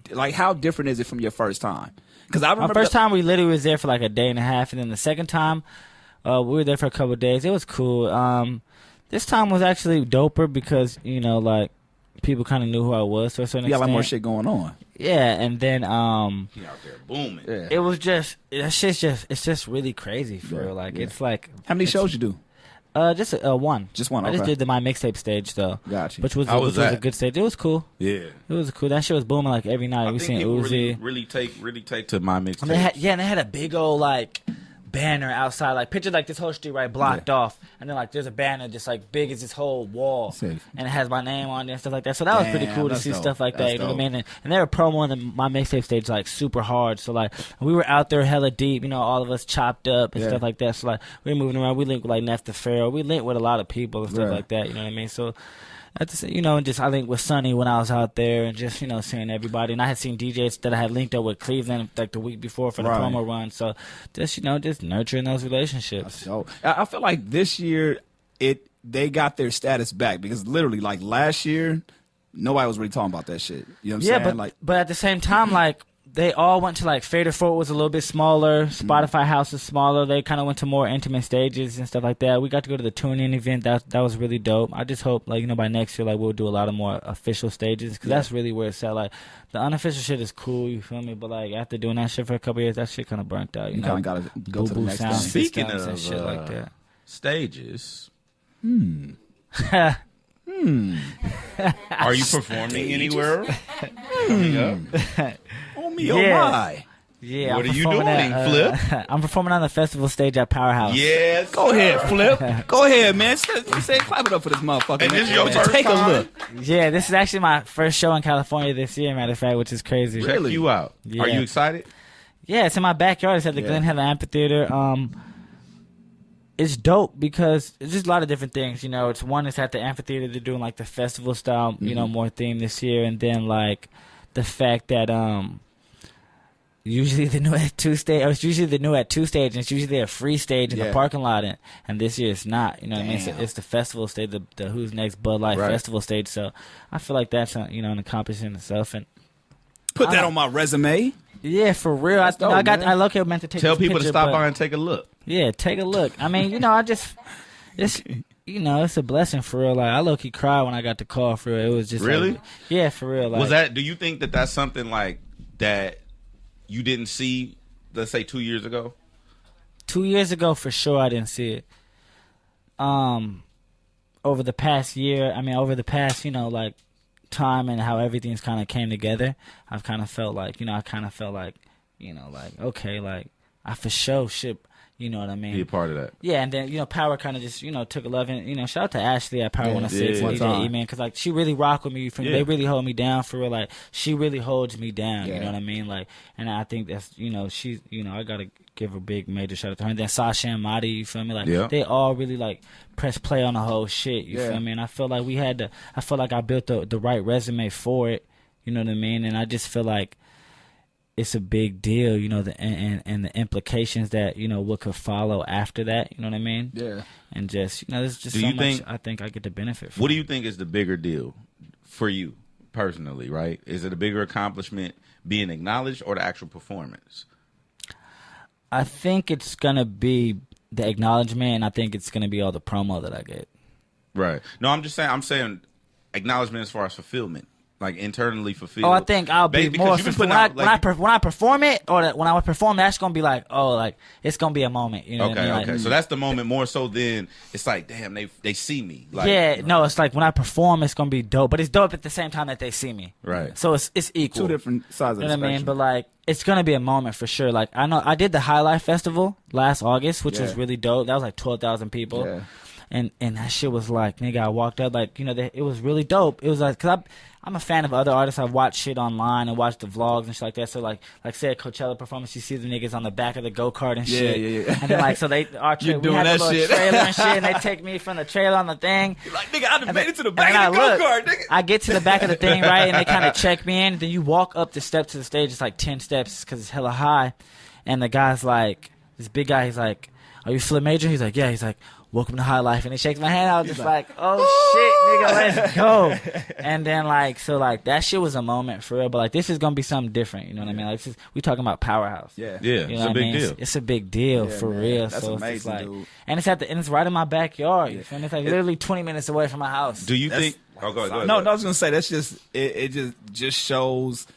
like, how different is it from your first time? Because I remember my first time we literally was there for like a day and a half, and then the second time we were there for a couple of days. It was cool. This time was actually doper because, you know, like people kind of knew who I was to a certain extent. Yeah, a lot more shit going on. Yeah, and then He out there booming. Yeah. it was just it's just really crazy for real. Like it's like how many shows you do? Just one. Just one. I Okay. just did my mixtape stage though. Gotcha. Which was How was that? a good stage. It was cool. Yeah. It was cool. That shit was booming like every night. I We think seen people Uzi. really take to my mixtape. And they had a big old like banner outside, like picture like this whole street right blocked off, and then like there's a banner just like big as this whole wall, Safe. and it has my name on it and stuff like that. So that was pretty cool to that's see dope. stuff like That's that. You know what I dope. mean? And they were promoting my mixtape stage like super hard. So like we were out there hella deep, you know, all of us chopped up and stuff like that. So like we were moving around. We linked with like Nef the Pharaoh. We linked with a lot of people and stuff like that. You know what I mean? So. You know, and just I linked with Sonny when I was out there, and just you know seeing everybody. And I had seen DJs that I had linked up with Cleveland like the week before for the promo run. So just you know, just nurturing those relationships. So I feel like this year they got their status back because literally like last year nobody was really talking about that shit. You know what I'm saying? But at the same time, like they all went to like Fader Fort was a little bit smaller. Spotify House is smaller. They kind of went to more intimate stages and stuff like that. We got to go to the tune-in event. That was really dope. I just hope like you know by next year like we'll do a lot of more official stages because that's really where it's at. Like the unofficial shit is cool, you feel me? But like after doing that shit for a couple years, that shit kind of burnt out. You know, kind of got to go to the next sound thing. Speaking systems of and shit like that. stages, are you performing anywhere coming up? Oh me, oh my. Yeah, What I'm are you performing doing, Flip? I'm performing on the festival stage at Powerhouse. Yes. Go ahead, Flip. Go ahead, man. Say clap it up for this motherfucker. And man. this your first Take time? a look. Yeah, this is actually my first show in California this year, matter of fact, which is crazy. Check you out. Yeah. Are you excited? Yeah, it's in my backyard. It's at the Glen Helen Amphitheater. It's dope because it's just a lot of different things. You know, it's at the amphitheater. They're doing like the festival style, you know, more theme this year, and then like the fact that usually the new at two stage, or it's usually the new at two stage, and it's usually a free stage in the parking lot, and this year it's not. You know what I mean? So it's the festival stage, the Who's Next Bud Light festival stage. So I feel like that's you know an accomplishment in itself, and Put that on my resume. yeah, for real. I look here meant to take. Tell this people picture, to stop but- by and take a look. Yeah, take a look. I mean, you know, it's you know, it's a blessing for real. Like I low-key cried when I got the call for real. It was just Really? like, yeah, for real. Like, Do you think that that's something like that you didn't see, let's say 2 years ago? 2 years ago, for sure, I didn't see it. Over the past year, over the past, you know, like time and how everything's kind of came together, I've kind of felt like, you know, okay, like I for sure should. You know what I mean? Be a part of that. Yeah, and then, you know, Power kind of just, you know, took a love in, you know, shout out to Ashley at Power 106 and DJ E, man, because, like, she really rock with me. They really hold me down for real. Like, she really holds me down, you know what I mean? Like, and I think that's, you know, she's, you know, I got to give a big major shout out to her. And then Sasha and Madi, you feel me? Like, they all really, like, press play on the whole shit, you feel me? And I feel like I feel like I built the right resume for it, you know what I mean? And I just feel like it's a big deal, you know, and the implications that, you know, what could follow after that, you know what I mean? Yeah. And just, you know, there's just so much I think I get to benefit from. What do you think is the bigger deal for you personally, right? Is it a bigger accomplishment being acknowledged or the actual performance? I think it's going to be the acknowledgement, and I think it's going to be all the promo that I get. Right. No, I'm saying acknowledgement as far as fulfillment. Like internally fulfilled. Oh, I think I'll be more when I perform it, or when I perform, that's gonna be like, oh, like it's gonna be a moment. You know what I mean? Okay. So that's the moment more so than it's like, damn, they see me. Like, yeah, no, it's like when I perform, it's gonna be dope, but it's dope at the same time that they see me. Right. So it's equal. Two different sides of the You know what I mean? spectrum. But like, it's gonna be a moment for sure. Like I know I did the High Life Festival last August, which was really dope. That was like 12,000 people. Yeah. And that shit was like, nigga, I walked up, like, you know, it was really dope. It was like, cause I'm a fan of other artists. I've watched shit online and watched the vlogs and shit like that. So like say a Coachella performance, you see the niggas on the back of the go-kart and shit. Yeah. And then like, so we had a little trailer and shit, and they take me from the trailer on the thing. You're like, nigga, I done made it to the And back then of the go-kart, nigga. I get to the back of the thing, right, and they kind of check me in. Then you walk up the steps to the stage. It's like 10 steps because it's hella high. And the guy's like, this big guy, he's like, are you Flip Major? He's like, yeah. He's like, welcome to High Life. And he shakes my hand. I was just like, oh shit, nigga, let's go. And then like, so like that shit was a moment for real. But like, this is going to be something different. You know what I mean? Like, we talking about Powerhouse. Yeah. Yeah. You know It's a what I big mean? deal. It's a big deal Yeah, for man. real. That's so amazing, it's just like, dude. and it's right in my backyard. You feel me? It's like literally 20 minutes away from my house. Do you think Oh, go ahead. No, I was gonna say that's just it. Just shows.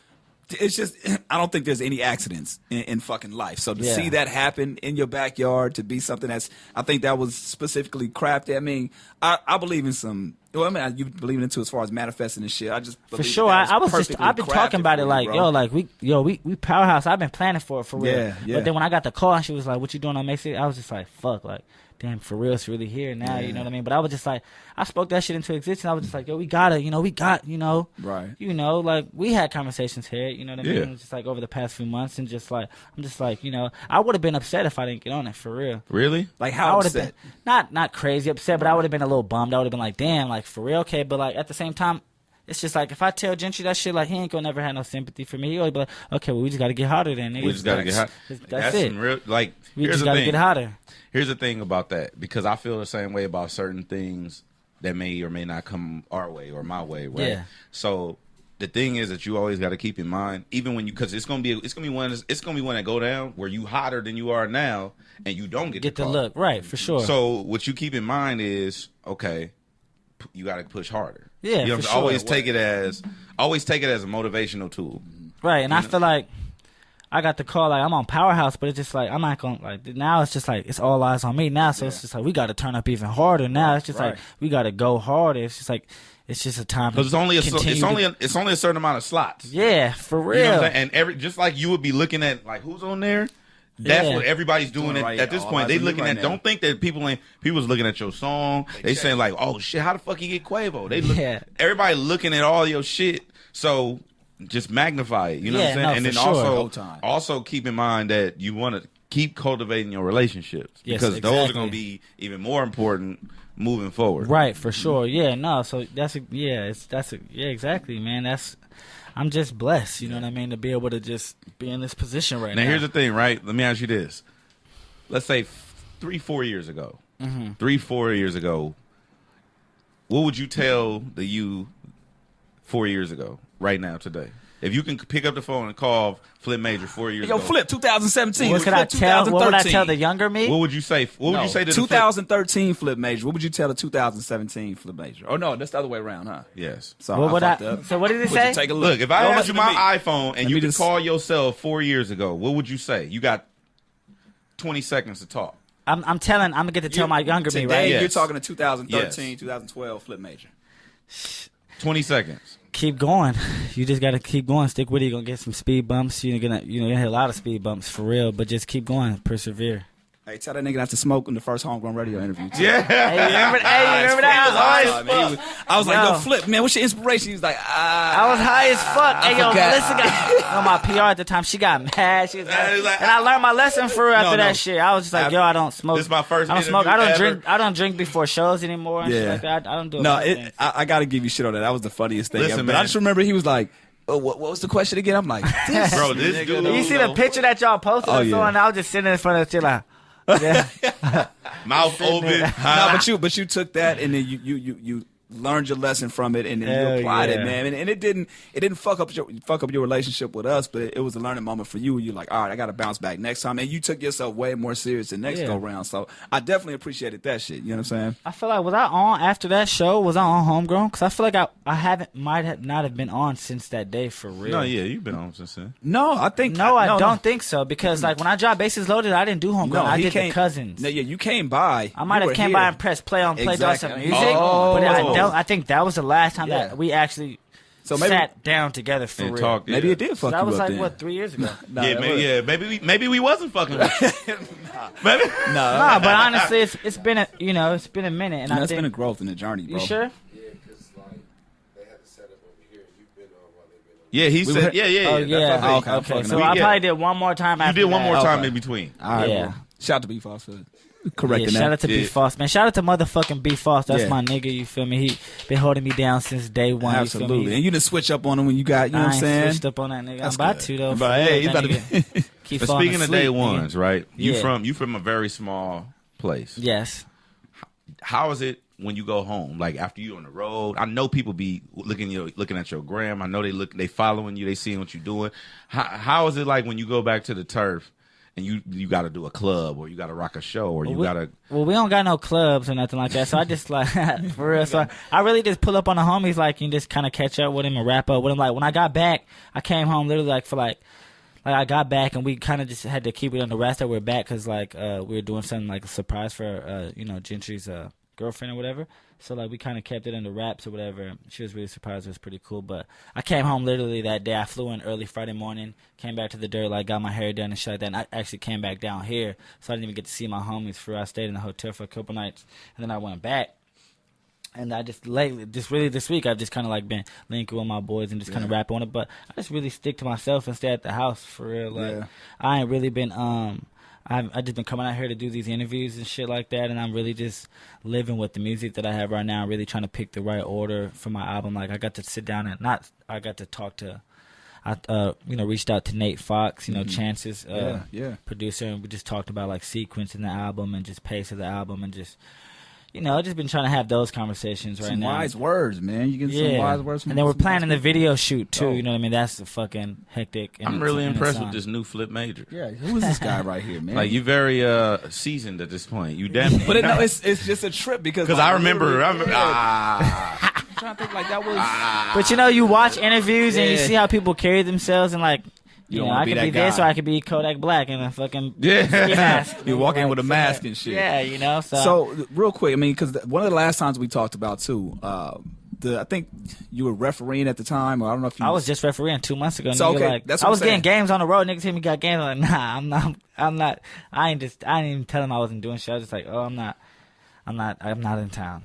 It's just I don't think there's any accidents in fucking life. So to see that happen in your backyard, to be something that's, I think that was specifically crafted. I mean, I believe in some. Well, I mean, you believe into as far as manifesting and shit. I just for sure. I've been talking about it like, we powerhouse. I've been planning for it for real. Yeah. But then when I got the call and she was like, "What you doing on May 6th?" I was just like, "Fuck, like." Damn, for real, it's really here now, you know what I mean? But I was just like, I spoke that shit into existence. I was just like, yo, we got, right. Like, we had conversations here, you know what I mean? It was just like over the past few months, and just like, I'm just like, I would have been upset if I didn't get on it, for real. Really? Like, how I upset? Been, not crazy upset, but I would have been a little bummed. I would have been like, damn, like, for real, okay. But like, at the same time, it's just like, if I tell Gentry that shit, like, he ain't gonna never have no sympathy for me. He always be like, okay, well, we just gotta get hotter then, nigga. We just gotta get hot. That's it. Some real, like, we here's just the gotta thing. get hotter. Here's the thing about that, because I feel the same way about certain things that may or may not come our way or my way, right? Yeah. So the thing is that you always got to keep in mind, even when because it's gonna be one that go down where you hotter than you are now, and you don't get the look right for sure. So what you keep in mind is, okay, you got to push harder. Yeah, you for sure. always take it as a motivational tool. Right, and I feel like I got the call, like, I'm on Powerhouse, but it's just like, I'm not going to, like, now it's just like, it's all eyes on me now, so it's just like, we got to turn up even harder now. It's just like, we got to go harder. It's just like, it's just a time. Because it's only a certain amount of slots. Yeah, for real. You know what I'm saying? And just like you would be looking at, like, who's on there? That's what everybody's doing at this point. They looking at, don't think that people's looking at your song. They saying like, oh shit, how the fuck you get Quavo? They look, everybody looking at all your shit. So just magnify it. You know what I'm saying? No, and then sure. also keep in mind that you want to keep cultivating your relationships because those are going to be even more important moving forward. Right, for sure. Yeah, no. So exactly, man. I'm just blessed, you know what I mean, to be able to just be in this position right now. Now, here's the thing, right? Let me ask you this. Let's say 3-4 years ago. 3-4 years ago, what would you tell the you 4 years ago, right now, today? If you can pick up the phone and call Flip Major 4 years ago. Yo, Flip, 2017. What would I tell the younger me? What would you say? What would you say to the 2013 Flip Major? What would you tell the 2017 Flip Major? Oh, no, that's the other way around, huh? Yes. So what did it say? Take a look, if I had you my iPhone and you could call yourself 4 years ago, what would you say? You got 20 seconds to talk. I'm going to get to tell my younger me, right? You're talking to 2013, 2012 Flip Major. 20 seconds. Keep going. You just got to keep going. Stick with it. You're going to get some speed bumps. You're going to hit a lot of speed bumps for real, but just keep going. Persevere. Hey, tell that nigga not to smoke in the first Homegrown Radio interview. Too. Yeah. Hey, remember that? I was like, yo, Flip, man, what's your inspiration? He was like, I was high as fuck. Hey, yo, Melissa got my PR at the time. She got mad. She was mad. And I learned my lesson for real after that shit. I was just like, yo, I don't smoke. This is my first I don't smoke. I don't drink before shows anymore and shit like that. I don't do it. No, I got to give you shit on that. That was the funniest thing. Listen, but I just remember he was like, what was the question again? I'm like, this dude. You see the picture that y'all posted or so, and I was just sitting in front of the shit like, mouth open. No, but you took that and then you learned your lesson from it and then you applied it, man. And it didn't fuck up your relationship with us, but it was a learning moment for you. You're like, all right, I got to bounce back next time, and you took yourself way more serious the next go round. So I definitely appreciated that shit. You know what I'm saying? I feel like was I on after that show? Was I on Homegrown? Because I feel like I might not have been on since that day for real. No, yeah, you've been on since then. No, I don't think so because like when I dropped Bases Loaded, I didn't do Homegrown. I did the Cousins. No, yeah, you came by. I might have came by and pressed play on Play Dog some music, but I think that was the last time that we actually sat down together for real. Talked, maybe it did fuck you up. That was like then. what 3 years ago. Maybe we wasn't fucking with you. Maybe but honestly, it's been a minute, and I think it's been a growth in the journey, bro. You sure? Yeah, because like they had to set up over here, and you've been on while they've been on. Yeah, he said, Oh yeah. Okay. So I probably did one more time. You did one more time in between. All right, bro. Shout out to B Foss for correcting that. Shout out to B Foss, man. Shout out to motherfucking B Foss. That's my nigga. You feel me? He been holding me down since day one. Absolutely. You feel me? And you didn't switch up on him when you got. You know what I'm saying? Switched up on that nigga. That's I'm about good. to though. But hey, you about to be. But speaking of day ones, right? You Yeah. from a very small place. Yes. How is it when you go home? Like after you on the road, I know people be looking at your gram. I know they following you, they seeing what you're doing. How is it like when you go back to the turf and you got to do a club or you got to rock a show or got to. Well, we don't got no clubs or nothing like that, so I just like for real. So I really just pull up on the homies like and just kind of catch up with him and wrap up with him. Like when I got back, I came home literally like for like I got back and we kind of just had to keep it on the rest that we're back because like we were doing something like a surprise for Gentry's girlfriend or whatever. So like we kind of kept it under wraps or whatever. She was really surprised. It was pretty cool. But I came home literally that day. I flew in early Friday morning, came back to the dirt, like got my hair done and shit like that. And I actually came back down here, so I didn't even get to see my homies for. I stayed in the hotel for a couple nights, and then I went back. And I just lately, just really this week, I've just kind of like been linking with my boys and just kind of rapping on it. But I just really stick to myself and stay at the house for real. Like I ain't really been I just been coming out here to do these interviews and shit like that, and I'm really just living with the music that I have right now. Really trying to pick the right order for my album. Like I got to sit down and I got to talk to, reached out to Nate Fox, Chance's producer, and we just talked about like sequencing the album and just pace of the album and just. I've just been trying to have those conversations right now. Some wise words, man. You get some wise words from and then we're planning the video shoot, too. You know what I mean? That's the fucking hectic. I'm really impressed with this new Flip Major. Yeah, who is this guy right here, man? Like, you very seasoned at this point. You definitely. But it's just a trip because I remember. I'm trying to think like that was. But, you watch interviews and you see how people carry themselves and, like, I could be this or I could be Kodak Black in a fucking mask. You walk in with a mask and shit. Yeah, So, real quick, I mean, because one of the last times we talked about, too, I think you were refereeing at the time, or I don't know if you... I was just refereeing 2 months ago. So, okay, like, that's what I was I'm saying. getting games on the road. Niggas hit me got games. I'm like, nah, I'm not. I didn't even tell them I wasn't doing shit. I was just like, oh, I'm not in town,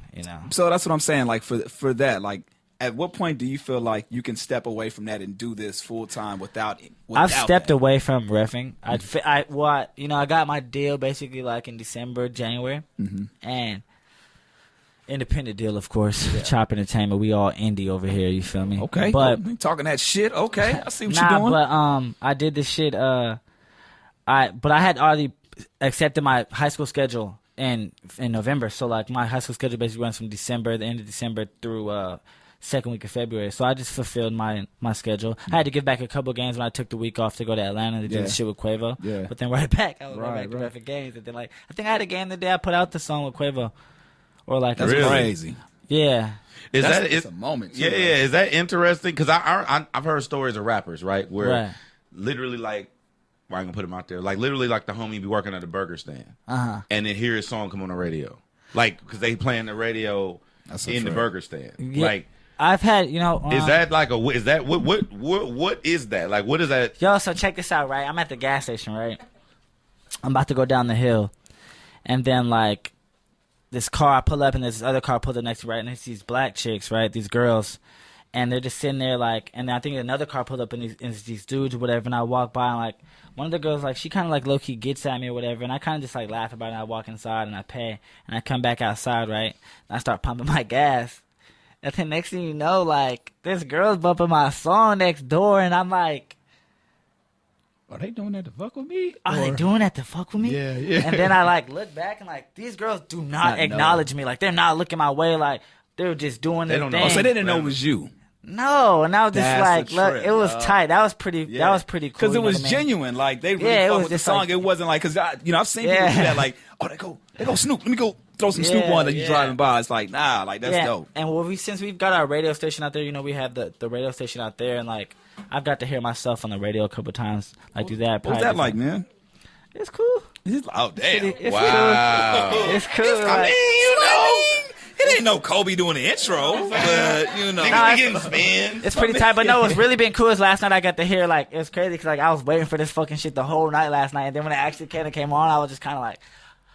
So that's what I'm saying, like, for that, like, at what point do you feel like you can step away from that and do this full time without I've stepped that? away from reffing. I got my deal basically like in December, January, and independent deal, of course. Chop Entertainment. We all indie over here. You feel me? Okay, but talking that shit. Okay, I see what you're doing. But I did this shit. But I had already accepted my high school schedule in November. So like my high school schedule basically runs from December, the end of December through. Second week of February, so I just fulfilled my schedule. I had to give back a couple games when I took the week off to go to Atlanta to do the shit with Quavo. Yeah. But then right back, I was right back to games, and then like I think I had a game the day I put out the song with Quavo, or like that's really? Crazy. Yeah. It's a moment. Too, yeah. Is that interesting? Because I've heard stories of rappers where literally like. Well, I ain't gonna put him out there. Like literally, like the homie be working at a burger stand, and then hear his song come on the radio, like because they playing the radio in the burger stand, like. I've had, is that like is that what is that? Like, what is that? Yo, so check this out, right? I'm at the gas station, right? I'm about to go down the hill. And then, like, this car, I pull up, and there's this other car pulled up next to me, right? And it's these black chicks, right? These girls. And they're just sitting there, like, and I think another car pulled up, and it's these dudes or whatever. And I walk by, and, like, one of the girls, like, she kind of, like, low-key gets at me or whatever. And I kind of just, like, laugh about it. And I walk inside, and I pay. And I come back outside, right? And I start pumping my gas. And then next thing you know, like, this girl's bumping my song next door, and I'm like, are they doing that to fuck with me? Are they doing that to fuck with me? Yeah. And then I, like, look back, and, like, these girls do not acknowledge me. Like, they're not looking my way. Like, they're just doing their thing. Oh, so they didn't know it was you. No, and I was just like, look, it was tight. That was pretty cool. Because it was genuine. Like, they really fucked with the song. Like, it wasn't like, because, I've seen people do that, like, oh, they go Snoop. Let me go throw some Snoop on that you driving by. It's like, nah, like, that's dope. And since we've got our radio station out there, we have the radio station out there, and, like, I've got to hear myself on the radio a couple times, like, do that. What's that like, man? It's cool. Oh, damn. Wow. It's cool. I mean, it ain't no Kobe doing the intro, but, it's pretty tight. But no, what's really been cool is last night I got to hear, like, it was crazy because, like, I was waiting for this fucking shit the whole night last night. And then when it actually came on, I was just kind of like,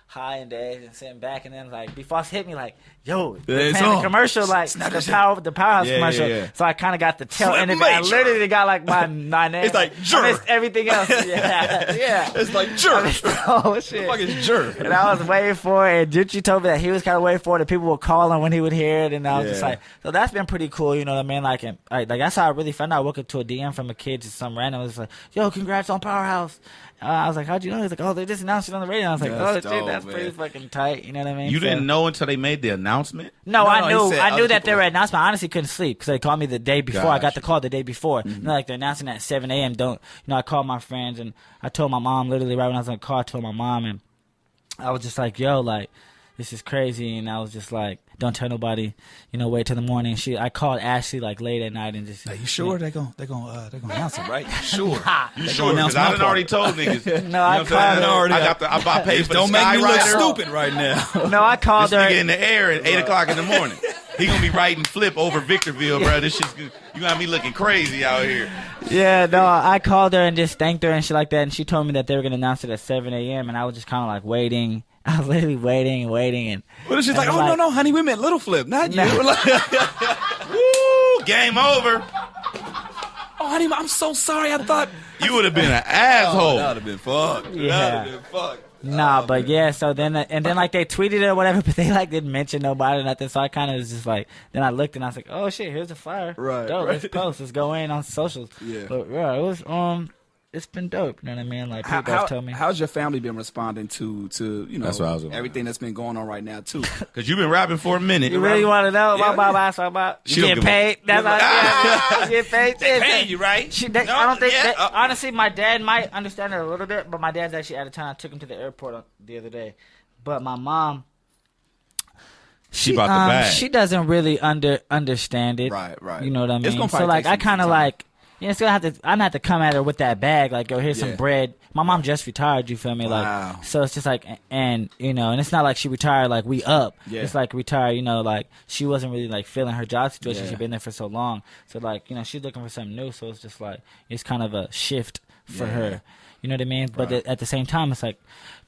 high and dazed and sitting back, and then like before it hit me like, yo, they're playing the commercial, like the Powerhouse commercial. Yeah. So I kind of got the tail end of it. I literally got like my name. It's like Jur. I missed everything else. Yeah. It's like Jur. Oh shit. What the fuck is Jur? And I was waiting for it. And Jutri told me that he was kind of waiting for it. And people were calling when he would hear it, and I was just like, so that's been pretty cool. You know what I mean? Like, like that's how I really found out. I woke up to a DM from a kid, just some random. It was like, yo, congrats on Powerhouse. I was like, how'd you know? He's like, oh, they just announced it on the radio. I was like, That's oh, shit, dope, that's man. pretty fucking tight. You know what I mean? You didn't know until they made the announcement? No, No, I he knew. said I knew other that they people- were announced. I honestly couldn't sleep because they called me the day before. I got Gotcha. the call the day before. And they're like, they're announcing at 7 a.m. I called my friends and I told my mom literally right when I was on the call. I told my mom and I was just like, yo, like, this is crazy. And I was just like, don't tell nobody, wait till the morning. I called Ashley like late at night and just. Are you sure they're gonna announce it, right? You sure? You sure? Because I done already told niggas. No, I called her. I bought paid for Don't the make me look Skywriter. stupid right now. No, I called This her. nigga in the air at 8 o'clock in the morning. He gonna be writing flip over Victorville, bro. This shit's good. You got me looking crazy out here. Yeah, no, I called her and just thanked her and shit like that. And she told me that they were going to announce it at 7 a.m. And I was just kind of like waiting. I was literally waiting. And Well, she's like, oh, no, honey, we meant Little Flip, not you. No. Woo! Game over. Oh, honey, I'm so sorry. I thought You would have been an asshole. that would have been fucked. Yeah. That would have been fucked. nah, but yeah, so then, like they tweeted it or whatever, but they like didn't mention nobody or nothing. So I kind of was just like, then I looked and I was like, oh shit, here's the flyer. Right, Dope, right. let's post. Let's go in on socials. Yeah. But yeah, it was, it's been dope. You know what I mean? Like people have told me. How's your family been responding to That's what I was gonna everything that's been going on right now too? Because you've been rapping for a minute. You really want to know Yeah, about She you don't get give a- paid? That's all. Yeah, you get paid. paying you, right? I don't think. Honestly, my dad might understand it a little bit, but my dad's actually out of town. I took him to the airport the other day, but my mom. She bought the bag. She doesn't really understand it. Right. You know what I It's mean? gonna So probably like, take I some kind of time. like. It's gonna have to. I'm gonna have to come at her with that bag. Like, yo, here's Yeah. some bread. My mom just retired. You feel me? Wow. Like, so it's just like, and and it's not like she retired. Like we up. Yeah. It's like retired. Like she wasn't really like feeling her job situation. Yeah. She'd been there for so long. So like, she's looking for something new. So it's just like it's kind of a shift for Yeah. her. You know what I mean? But Right. at the same time, it's like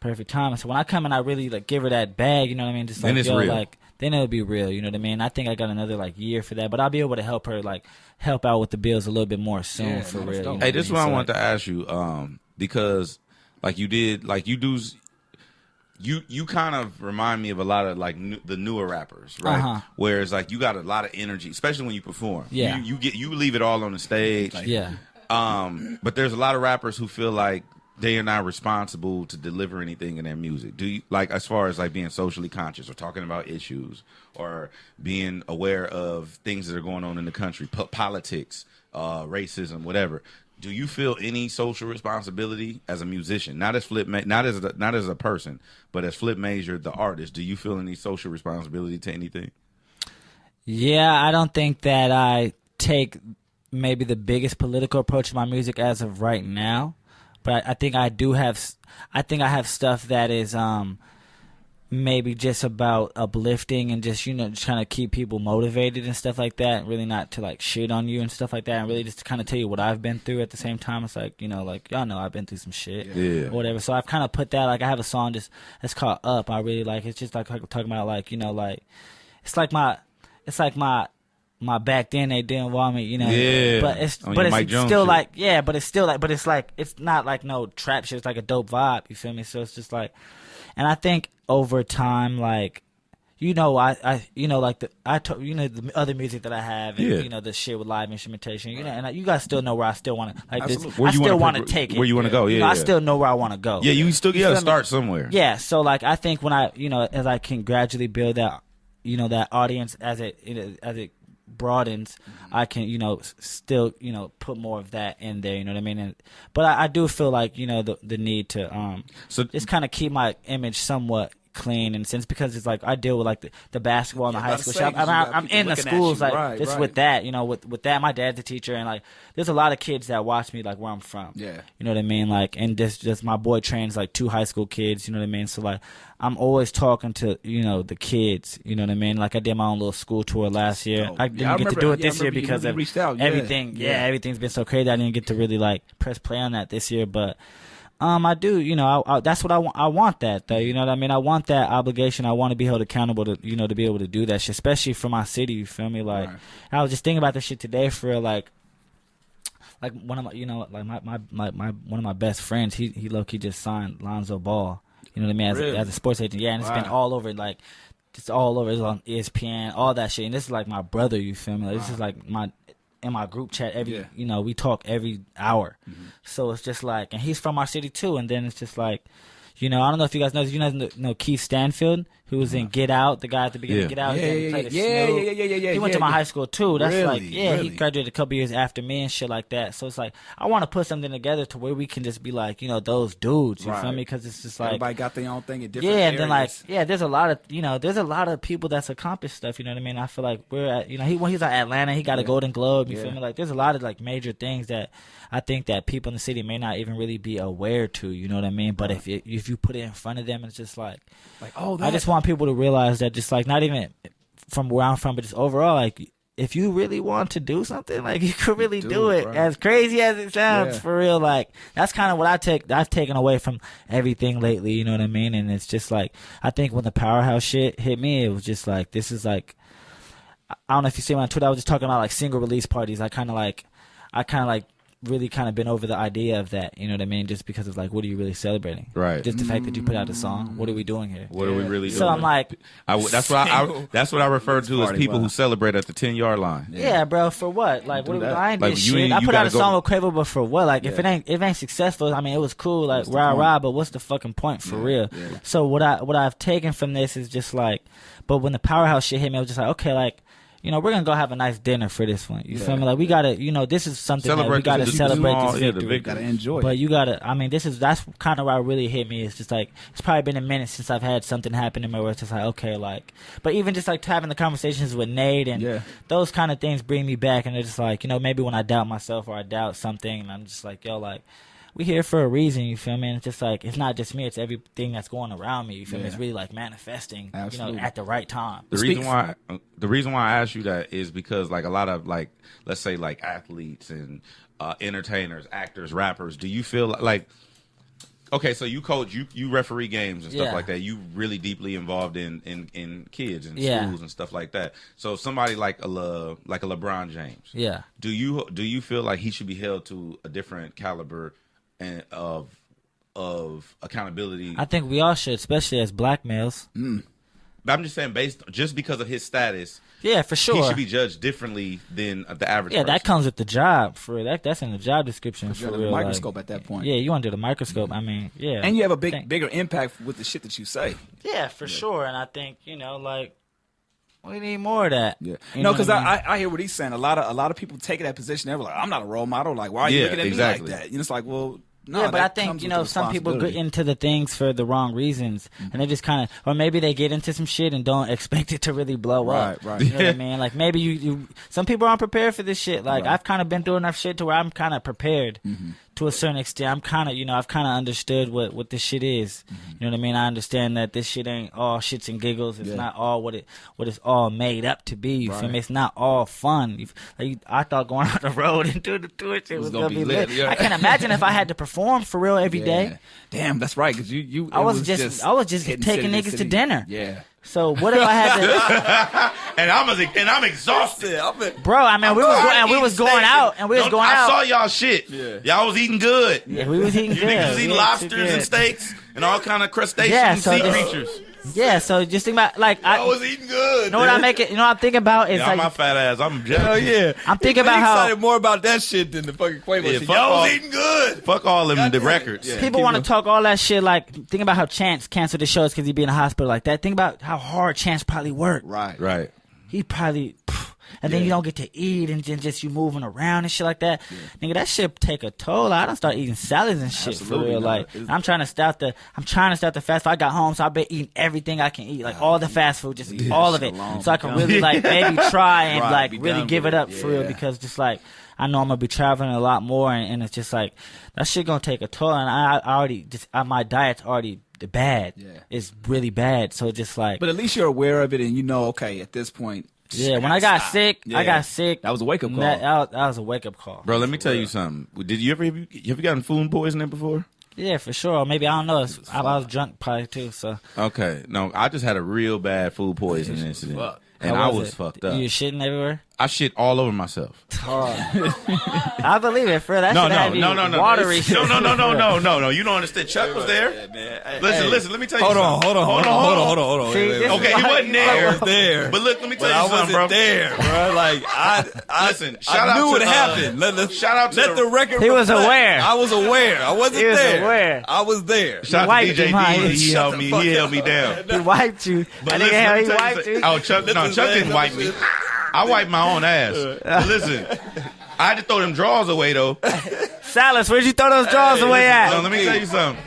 perfect time. So when I come and I really like give her that bag, you know what I mean? Just Then like it's yo, real. like then it'll be real. You know what I mean? I think I got another like year for that, but I'll be able to help her like help out with the bills a little bit more soon Yeah, for no, real. that's dope. You know Hey, what this is I what mean? I So, wanted to ask you, because like you did, like you do, you kind of remind me of a lot of like the newer rappers, right? Uh-huh. Whereas like you got a lot of energy, especially when you perform. Yeah. you leave it all on the stage. yeah. But there's a lot of rappers who feel like they are not responsible to deliver anything in their music. Do you like as far as like being socially conscious or talking about issues or being aware of things that are going on in the country, politics, racism, whatever? Do you feel any social responsibility as a musician, not as not as a person, but as Flip Major, the artist? Do you feel any social responsibility to anything? Yeah, I don't think that I take maybe the biggest political approach to my music as of right now, but I think I do have. I think I have stuff that is maybe just about uplifting and just just trying to keep people motivated and stuff like that. Really not to like shit on you and stuff like that, and really just to kind of tell you what I've been through. At the same time, it's like like y'all know I've been through some shit, Yeah. or whatever. So I've kind of put that like I have a song that's called Up. I really like. It's just like talking about like like it's like my back then they didn't want me, Yeah. But it's On but your it's Mike Jones still shit. like but it's still like but it's like it's not like no trap shit. It's like a dope vibe. You feel me? So it's just like, and I think over time like. I like the the other music that I have, and Yeah. the shit with live instrumentation, and you guys still know where I still want to like Absolutely. this. Where I you still wanna want to take it. where you wanna go, yeah, I yeah. still know where I want to go. Yeah, you still feel gotta me? start somewhere. Yeah, so like I think when I as I can gradually build that that audience as it broadens, I can still put more of that in there. You know what I mean? But I do feel like the need to So just kind of keep my image somewhat clean in a sense because it's like I deal with like the basketball and the high about to school say, shop. 'cause you got I'm people in the looking at schools you. like Right, just right. with that with that. My dad's a teacher and like there's a lot of kids that watch me like where I'm from. Yeah. You know what I mean? Like, and just my boy trains like 2 high school kids. You know what I mean? So like, I'm always talking to the kids. You know what I mean? Like I did my own little school tour last year. dope. I Yeah, didn't I get to remember- do it yeah, I this year remember you because of reached out. Yeah. everything. Yeah. Everything's been so crazy. I didn't get to really like press play on that this year, but. I do, I that's what I want. I want that, though. You know what I mean? I want that obligation. I want to be held accountable to, to be able to do that shit, especially for my city. You feel me? Like, Right. I was just thinking about this shit today for real, like one of my, like my one of my best friends. He low-key just signed Lonzo Ball. You know what I mean? Really? As a sports agent, yeah, and it's been Wow. all over, like, just all over. It's on ESPN, all that shit. And this is like my brother. You feel me? Like, this is like in my group chat every, we talk every hour. So it's just like, and he's from our city too. And then it's just like, I don't know if you guys know Keith Stanfield, who was in Get Out, the guy at the beginning of Get Out. Yeah. He went to my high school too. That's really? He graduated a couple years after me and shit like that. So it's like, I want to put something together to where we can just be like, those dudes. You feel me? Because it's just like everybody got their own thing in different areas. And then there's a lot of people that's accomplished stuff. You know what I mean? I feel like we're at, when he's at Atlanta, he got a Golden Globe. You feel me? Like there's a lot of like major things that I think that people in the city may not even really be aware to. You know what I mean? But if you put it in front of them, it's just like I just want people to realize that just like not even from where I'm from, but just overall, like if you really want to do something, like you could really do it. Right. As crazy as it sounds, for real. Like that's kind of what I've taken away from everything lately. You know what I mean? And it's just like I think when the Powerhouse shit hit me, it was just like this is like I don't know if you see me on Twitter. I was just talking about like single release parties. I kind of like really kind of been over the idea of that, you know what I mean? Just because of like, what are you really celebrating? Right. Just the fact that you put out a song. What are we doing here? What are we really doing? So I'm like, that's what I refer to as people who celebrate at the 10-yard line. Yeah, bro. For what? Like, what? I ain't did shit. I put out a song with Quavo, but for what? Like, if it ain't successful, I mean, it was cool, like rah, but what's the fucking point for real? Yeah. So what I've taken from this is just like, but when the Powerhouse shit hit me, I was just like, okay, like. We're gonna go have a nice dinner for this one. You feel me? Like we gotta, this is something that we gotta celebrate this victory. Gotta enjoy it. But I mean, that's kind of what really hit me. It's just like it's probably been a minute since I've had something happen to me where it's just like, okay, like. But even just like having the conversations with Nate and those kind of things bring me back, and it's just like maybe when I doubt myself or I doubt something, and I'm just like, yo, like. We here for a reason, you feel me? And it's just like it's not just me; it's everything that's going around me. You feel me? It's really like manifesting, at the right time. The reason why I asked you that is because like a lot of like let's say like athletes and entertainers, actors, rappers. Do you feel like okay? So you coach, you referee games and stuff like that. You really deeply involved in kids and schools and stuff like that. So somebody like a LeBron James, Do you feel like he should be held to a different caliber? And of accountability? I think we all should, especially as black males. But I'm just saying, just because of his status, for sure, he should be judged differently than the average person. That comes with the job. For real. That's in the job description. For real, microscope at that point. Yeah, you under the microscope. I mean, and you have a bigger impact with the shit that you say. Yeah, for sure. And I think like. We need more of that. Yeah. No, because I hear what he's saying. A lot of people taking that position. They're like, I'm not a role model. Like, why are you looking at me like that? It's like, well, no. Yeah, but I think some people get into the things for the wrong reasons, and they just kind of, or maybe they get into some shit and don't expect it to really blow up. Right. You know what I mean? Like maybe you some people aren't prepared for this shit. Like I've kind of been through enough shit to where I'm kind of prepared. To a certain extent, I'm kind of, I've kind of understood what this shit is. You know what I mean? I understand that this shit ain't all shits and giggles. It's not all what it's all made up to be. You feel me? It's not all fun. I thought going on the road and doing the tour shit was gonna be lit. I can't imagine if I had to perform for real every day. Damn, that's right. Because I was just taking niggas to dinner. Yeah. So what if I had to? and I'm exhausted. Bro, I mean, we was going out. I saw y'all shit. Yeah. Y'all was eating good. Yeah, we was eating good. You niggas was eating lobsters and steaks and all kind of crustaceans and sea creatures. Yeah, so just think about I was eating good. You know what I'm thinking about is my fat ass. I'm jealous. Hell yeah. I'm thinking about how excited more about that shit than the fucking Quavo shit. Y'all was eating good. Fuck all them the records. Yeah. People want to talk all that shit. Like think about how Chance canceled the shows because he be in the hospital like that. Think about how hard Chance probably worked. Right. He probably. And then you don't get to eat, and then just you moving around and shit like that. Nigga, that shit take a toll. I don't start eating salads and shit for real. Like I'm trying to start the fast food. I got home, so I've been eating everything I can eat, like all the fast food, just eat all of it, so I can really like maybe try and like really give it up for real. Because just like I know I'm gonna be traveling a lot more, and it's just like that shit gonna take a toll. And I already my diet's already bad. It's really bad. So just like, but at least you're aware of it, and okay, at this point. Yeah, when I got sick, That was a wake up call. That was a wake up call. Bro, let me tell you something. Did you ever gotten food poisoning before? Yeah, for sure. Or maybe I don't know. I was drunk probably too. So okay, no, I just had a real bad food poisoning incident, and I was fucked up. You shitting everywhere? I shit all over myself. I believe it, Fred. That No. watery. No. You don't understand. Chuck was there. Listen. Let me tell you something. Hold on. See, this Okay, is he why- wasn't there. I was there. But look, let me tell But you I something, wasn't bro. there, bro. Like Listen, shout I out knew to it happened. shout out to let the record. He was reflect. aware. I was aware. I wasn't He was there. aware. I was there. Shout out to wiped DJ him, huh? D. He Shut held the me. fuck He up. held me down. He wiped you. But I listen, think let me he tell you wiped something. you. Oh, Chuck didn't wipe me. I wiped my own ass. But listen, I had to throw them drawers away though. Silas, where'd you throw those drawers away No, at? let me tell you something.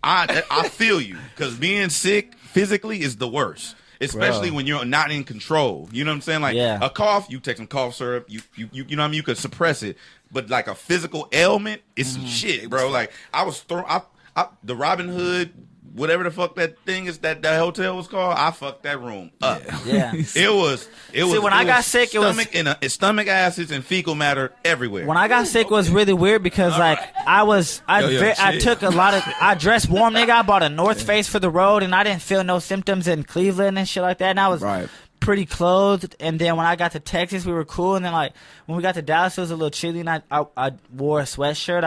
I feel you because being sick physically is the worst, especially when you're not in control. You know what I'm saying? Like Yeah. a cough, you take some cough syrup. You know what I mean? You could suppress it, but like a physical ailment is some shit, bro. Like I was the Robin Hood. Whatever the fuck that thing is that hotel was called, I fucked that room up. Yeah. It was. when I got sick, it was- stomach acids and fecal matter everywhere. When I got sick, it was really weird because like I took a lot of. I dressed warm, nigga. I bought a North Face for the road, and I didn't feel no symptoms in Cleveland and shit like that. And I was pretty clothed. And then when I got to Texas, we were cool. And then like when we got to Dallas, it was a little chilly, and I wore a sweatshirt.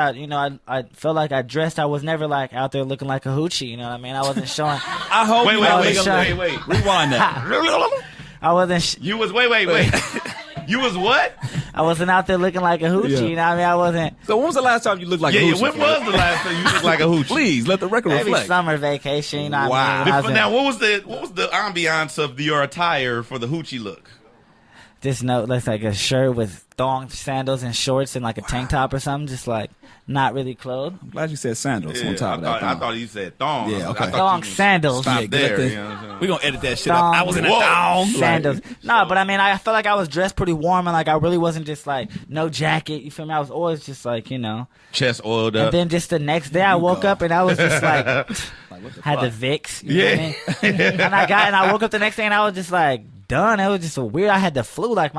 I felt like I dressed. I was never like out there looking like a hoochie. You know what I mean? I wasn't showing. I hope. Wait. Rewind that. I wasn't. You was wait. You was what? I wasn't out there looking like a hoochie. Yeah. You know what I mean? I wasn't. So when was the last time you looked like a hoochie? When was the last time you looked like a hoochie? Please let the record Maybe reflect. summer vacation. You know what I mean? When I was in- Now, what was the ambiance of your attire for the hoochie look? This note looks like a shirt with thong sandals and shorts and like a tank top or something, just like not really clothed. I'm glad you said sandals on top of that. I thought you said thong. Yeah, okay. Thong sandals. Stop there. Let You know what I'm saying? We're gonna edit that shit Thong. up. I was in a Whoa. thong. Sandals. No, but I mean, I felt like I was dressed pretty warm and like I really wasn't just like no jacket. You feel me? I was always just like, you know. Chest oiled And up. then just the next day I woke up and I was just like, What the had the fuck? Vicks. You know what I mean? And I woke up the next day and I was just like done. It was just so weird. I had the flu. Like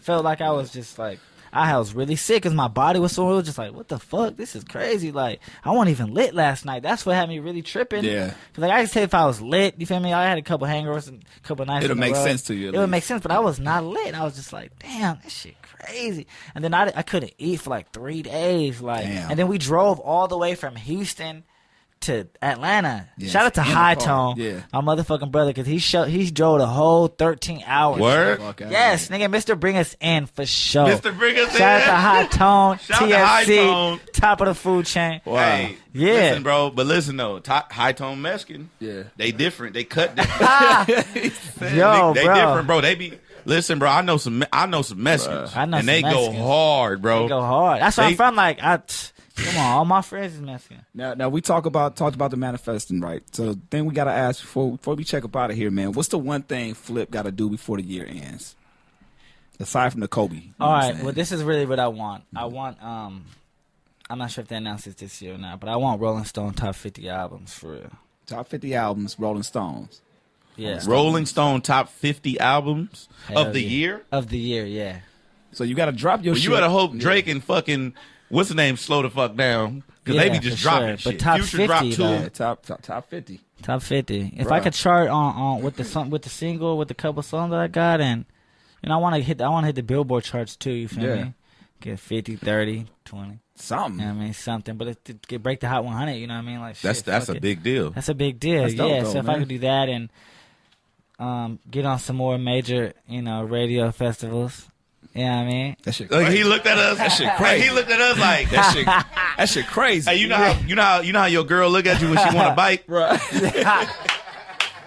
felt like I was just like. I was really sick because my body was so. It was just like, what the fuck? This is crazy. Like, I wasn't even lit last night. That's what had me really tripping. Yeah. 'Cause, like, I can say if I was lit, you feel me? I had a couple hangovers and a couple nights. It'll in a make row. sense to you, at It would least. make sense, but I was not lit. I was just like, damn, this shit crazy. And then I couldn't eat for like 3 days. Like, Damn. and then we drove all the way from Houston to Atlanta. Yes, Shout out to in the High car. Tone, Yeah. my motherfucking brother, because he drove the whole 13 hours. Word? Fuck out Yes, of nigga, Mr. Bring Us In for sure. Mr. Bring Us Shout out In. to High Tone, Shout out to High TFC, Tone. top of the food chain. Wow. Hey, Yeah. listen, bro. But listen, though. High tone Mexican. Yeah. They different. They cut different. Yo, they bro. different, bro. They be. Listen, bro. I know some Mexicans. I know and some they Mexicans. go hard, bro. They go hard. That's where I'm They- from. Like, come on, all my friends is Mexican. Now we talked about the manifesting, right? So then we gotta ask before we check up out of here, man. What's the one thing Flip gotta do before the year ends? Aside from the Kobe. You know All what I'm right, saying? well, this is really what I want. I want, I'm not sure if they announced it this year or not, but I want Rolling Stone top 50 albums for real. Top 50 albums, Rolling Stones. Yeah. Rolling Stone top 50 albums Hell of the yeah. year. Of the year, yeah. So you gotta drop your Well, shit. you gotta hope Drake and fucking what's the name slow the fuck down because they Yeah, be just for dropping sure. shit. But top Future dropped 50 two. though. Yeah, top 50. Top 50. If Bruh. I could chart on with the single, with the couple songs that I got, and I want to hit the Billboard charts too. You feel Yeah. me? Get 50, 30, 20. Something. You know what I mean, something. But to break the Hot 100, you know what I mean? Like That's shit, a fuck it. big deal. That's a big deal. That's dope, Yeah. though, So if man. I could do that and get on some more major, radio festivals. You know what I mean? That shit Like crazy. he looked at us. That shit crazy. He looked at us like That shit crazy. Hey, you know how your girl look at you when she want to bite.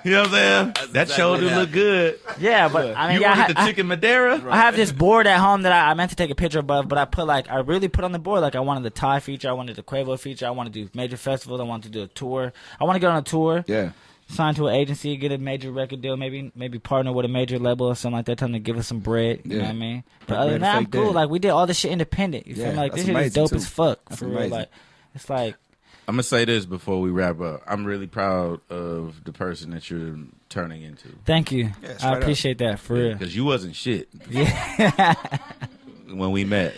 You know what I'm saying? That show do look good. Yeah, but I mean, You yeah, ordered the chicken Madeira. I have this board at home that I meant to take a picture of, but I really put on the board. Like, I wanted the Thai feature, I wanted the Quavo feature, I want to do major festivals, I want to do a tour. I want to get on a tour, Yeah. sign to an agency, get a major record deal, maybe partner with a major label or something like that, tell them to give us some bread. You know what I mean? But other than that, I'm Fake cool. dead. Like, we did all this shit independent. You feel Yeah, me? Like, that's this shit is amazing, dope too. as fuck. That's For real. amazing. Like, it's like, I'm gonna say this before we wrap up. I'm really proud of the person that you're turning into thank you. straight I up. appreciate that, for real. because you wasn't shit Yeah. when we met.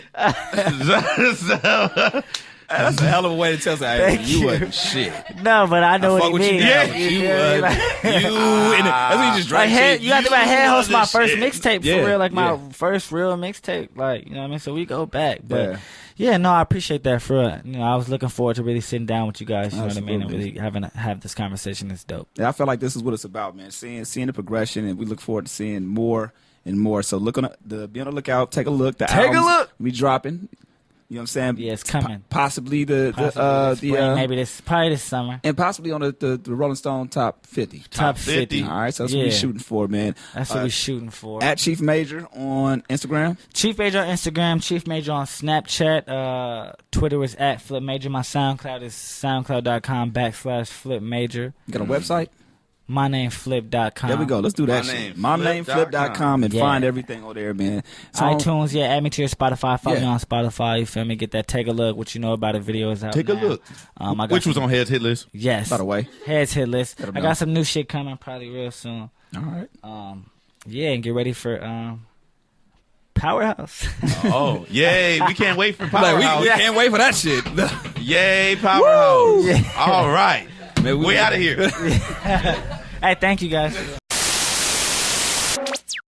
That's a hell of a way to tell somebody Thank you you. wasn't shit. No, but I know Fuck what he with you means. now. Yeah, You feel me? was. That's when you just Like drank Head, shit. you got to my Head host my first shit. mixtape Yeah, for real, like my yeah. first real mixtape, like you know what I mean. So we go back, but Yeah. yeah, no, I appreciate that for real. You know, I was looking forward to really sitting down with you guys. You know what I mean, and Absolutely. really have this conversation. It's dope. Yeah, I feel like this is what it's about, man. Seeing the progression, and we look forward to seeing more and more. So be on the lookout. Take a look. Take a albums look. We dropping. You know what I'm saying? Yeah, it's coming. Possibly Possibly this spring, maybe probably this summer. and possibly on the Rolling Stone top 50. Top 50. All right, so that's what we're shooting for, man. That's what we're shooting for. At Chief Major on Instagram. Chief Major on Instagram, Chief Major on Snapchat. Twitter is at Flip Major. My SoundCloud is soundcloud.com/Flip Major. You got a website? MyNameFlip.com. There we go. Let's do that shit. MyNameFlip.com and find everything on there, man. So, iTunes, yeah, add me to your Spotify. Follow Yeah. me on Spotify. You feel me? Get that. Take a look. What you know about the video is out. Take a now. look. I got Which was some- on Head's hit list. Yes. by the way. Heads hit list. Let 'em I know. got some new shit coming probably real soon. All right. Yeah, and get ready for Powerhouse. Oh, yay. We can't wait for Like, Powerhouse. we can't wait for that shit. Yay, Powerhouse. Yeah. All right. Man, We out of here. Hey, thank you guys.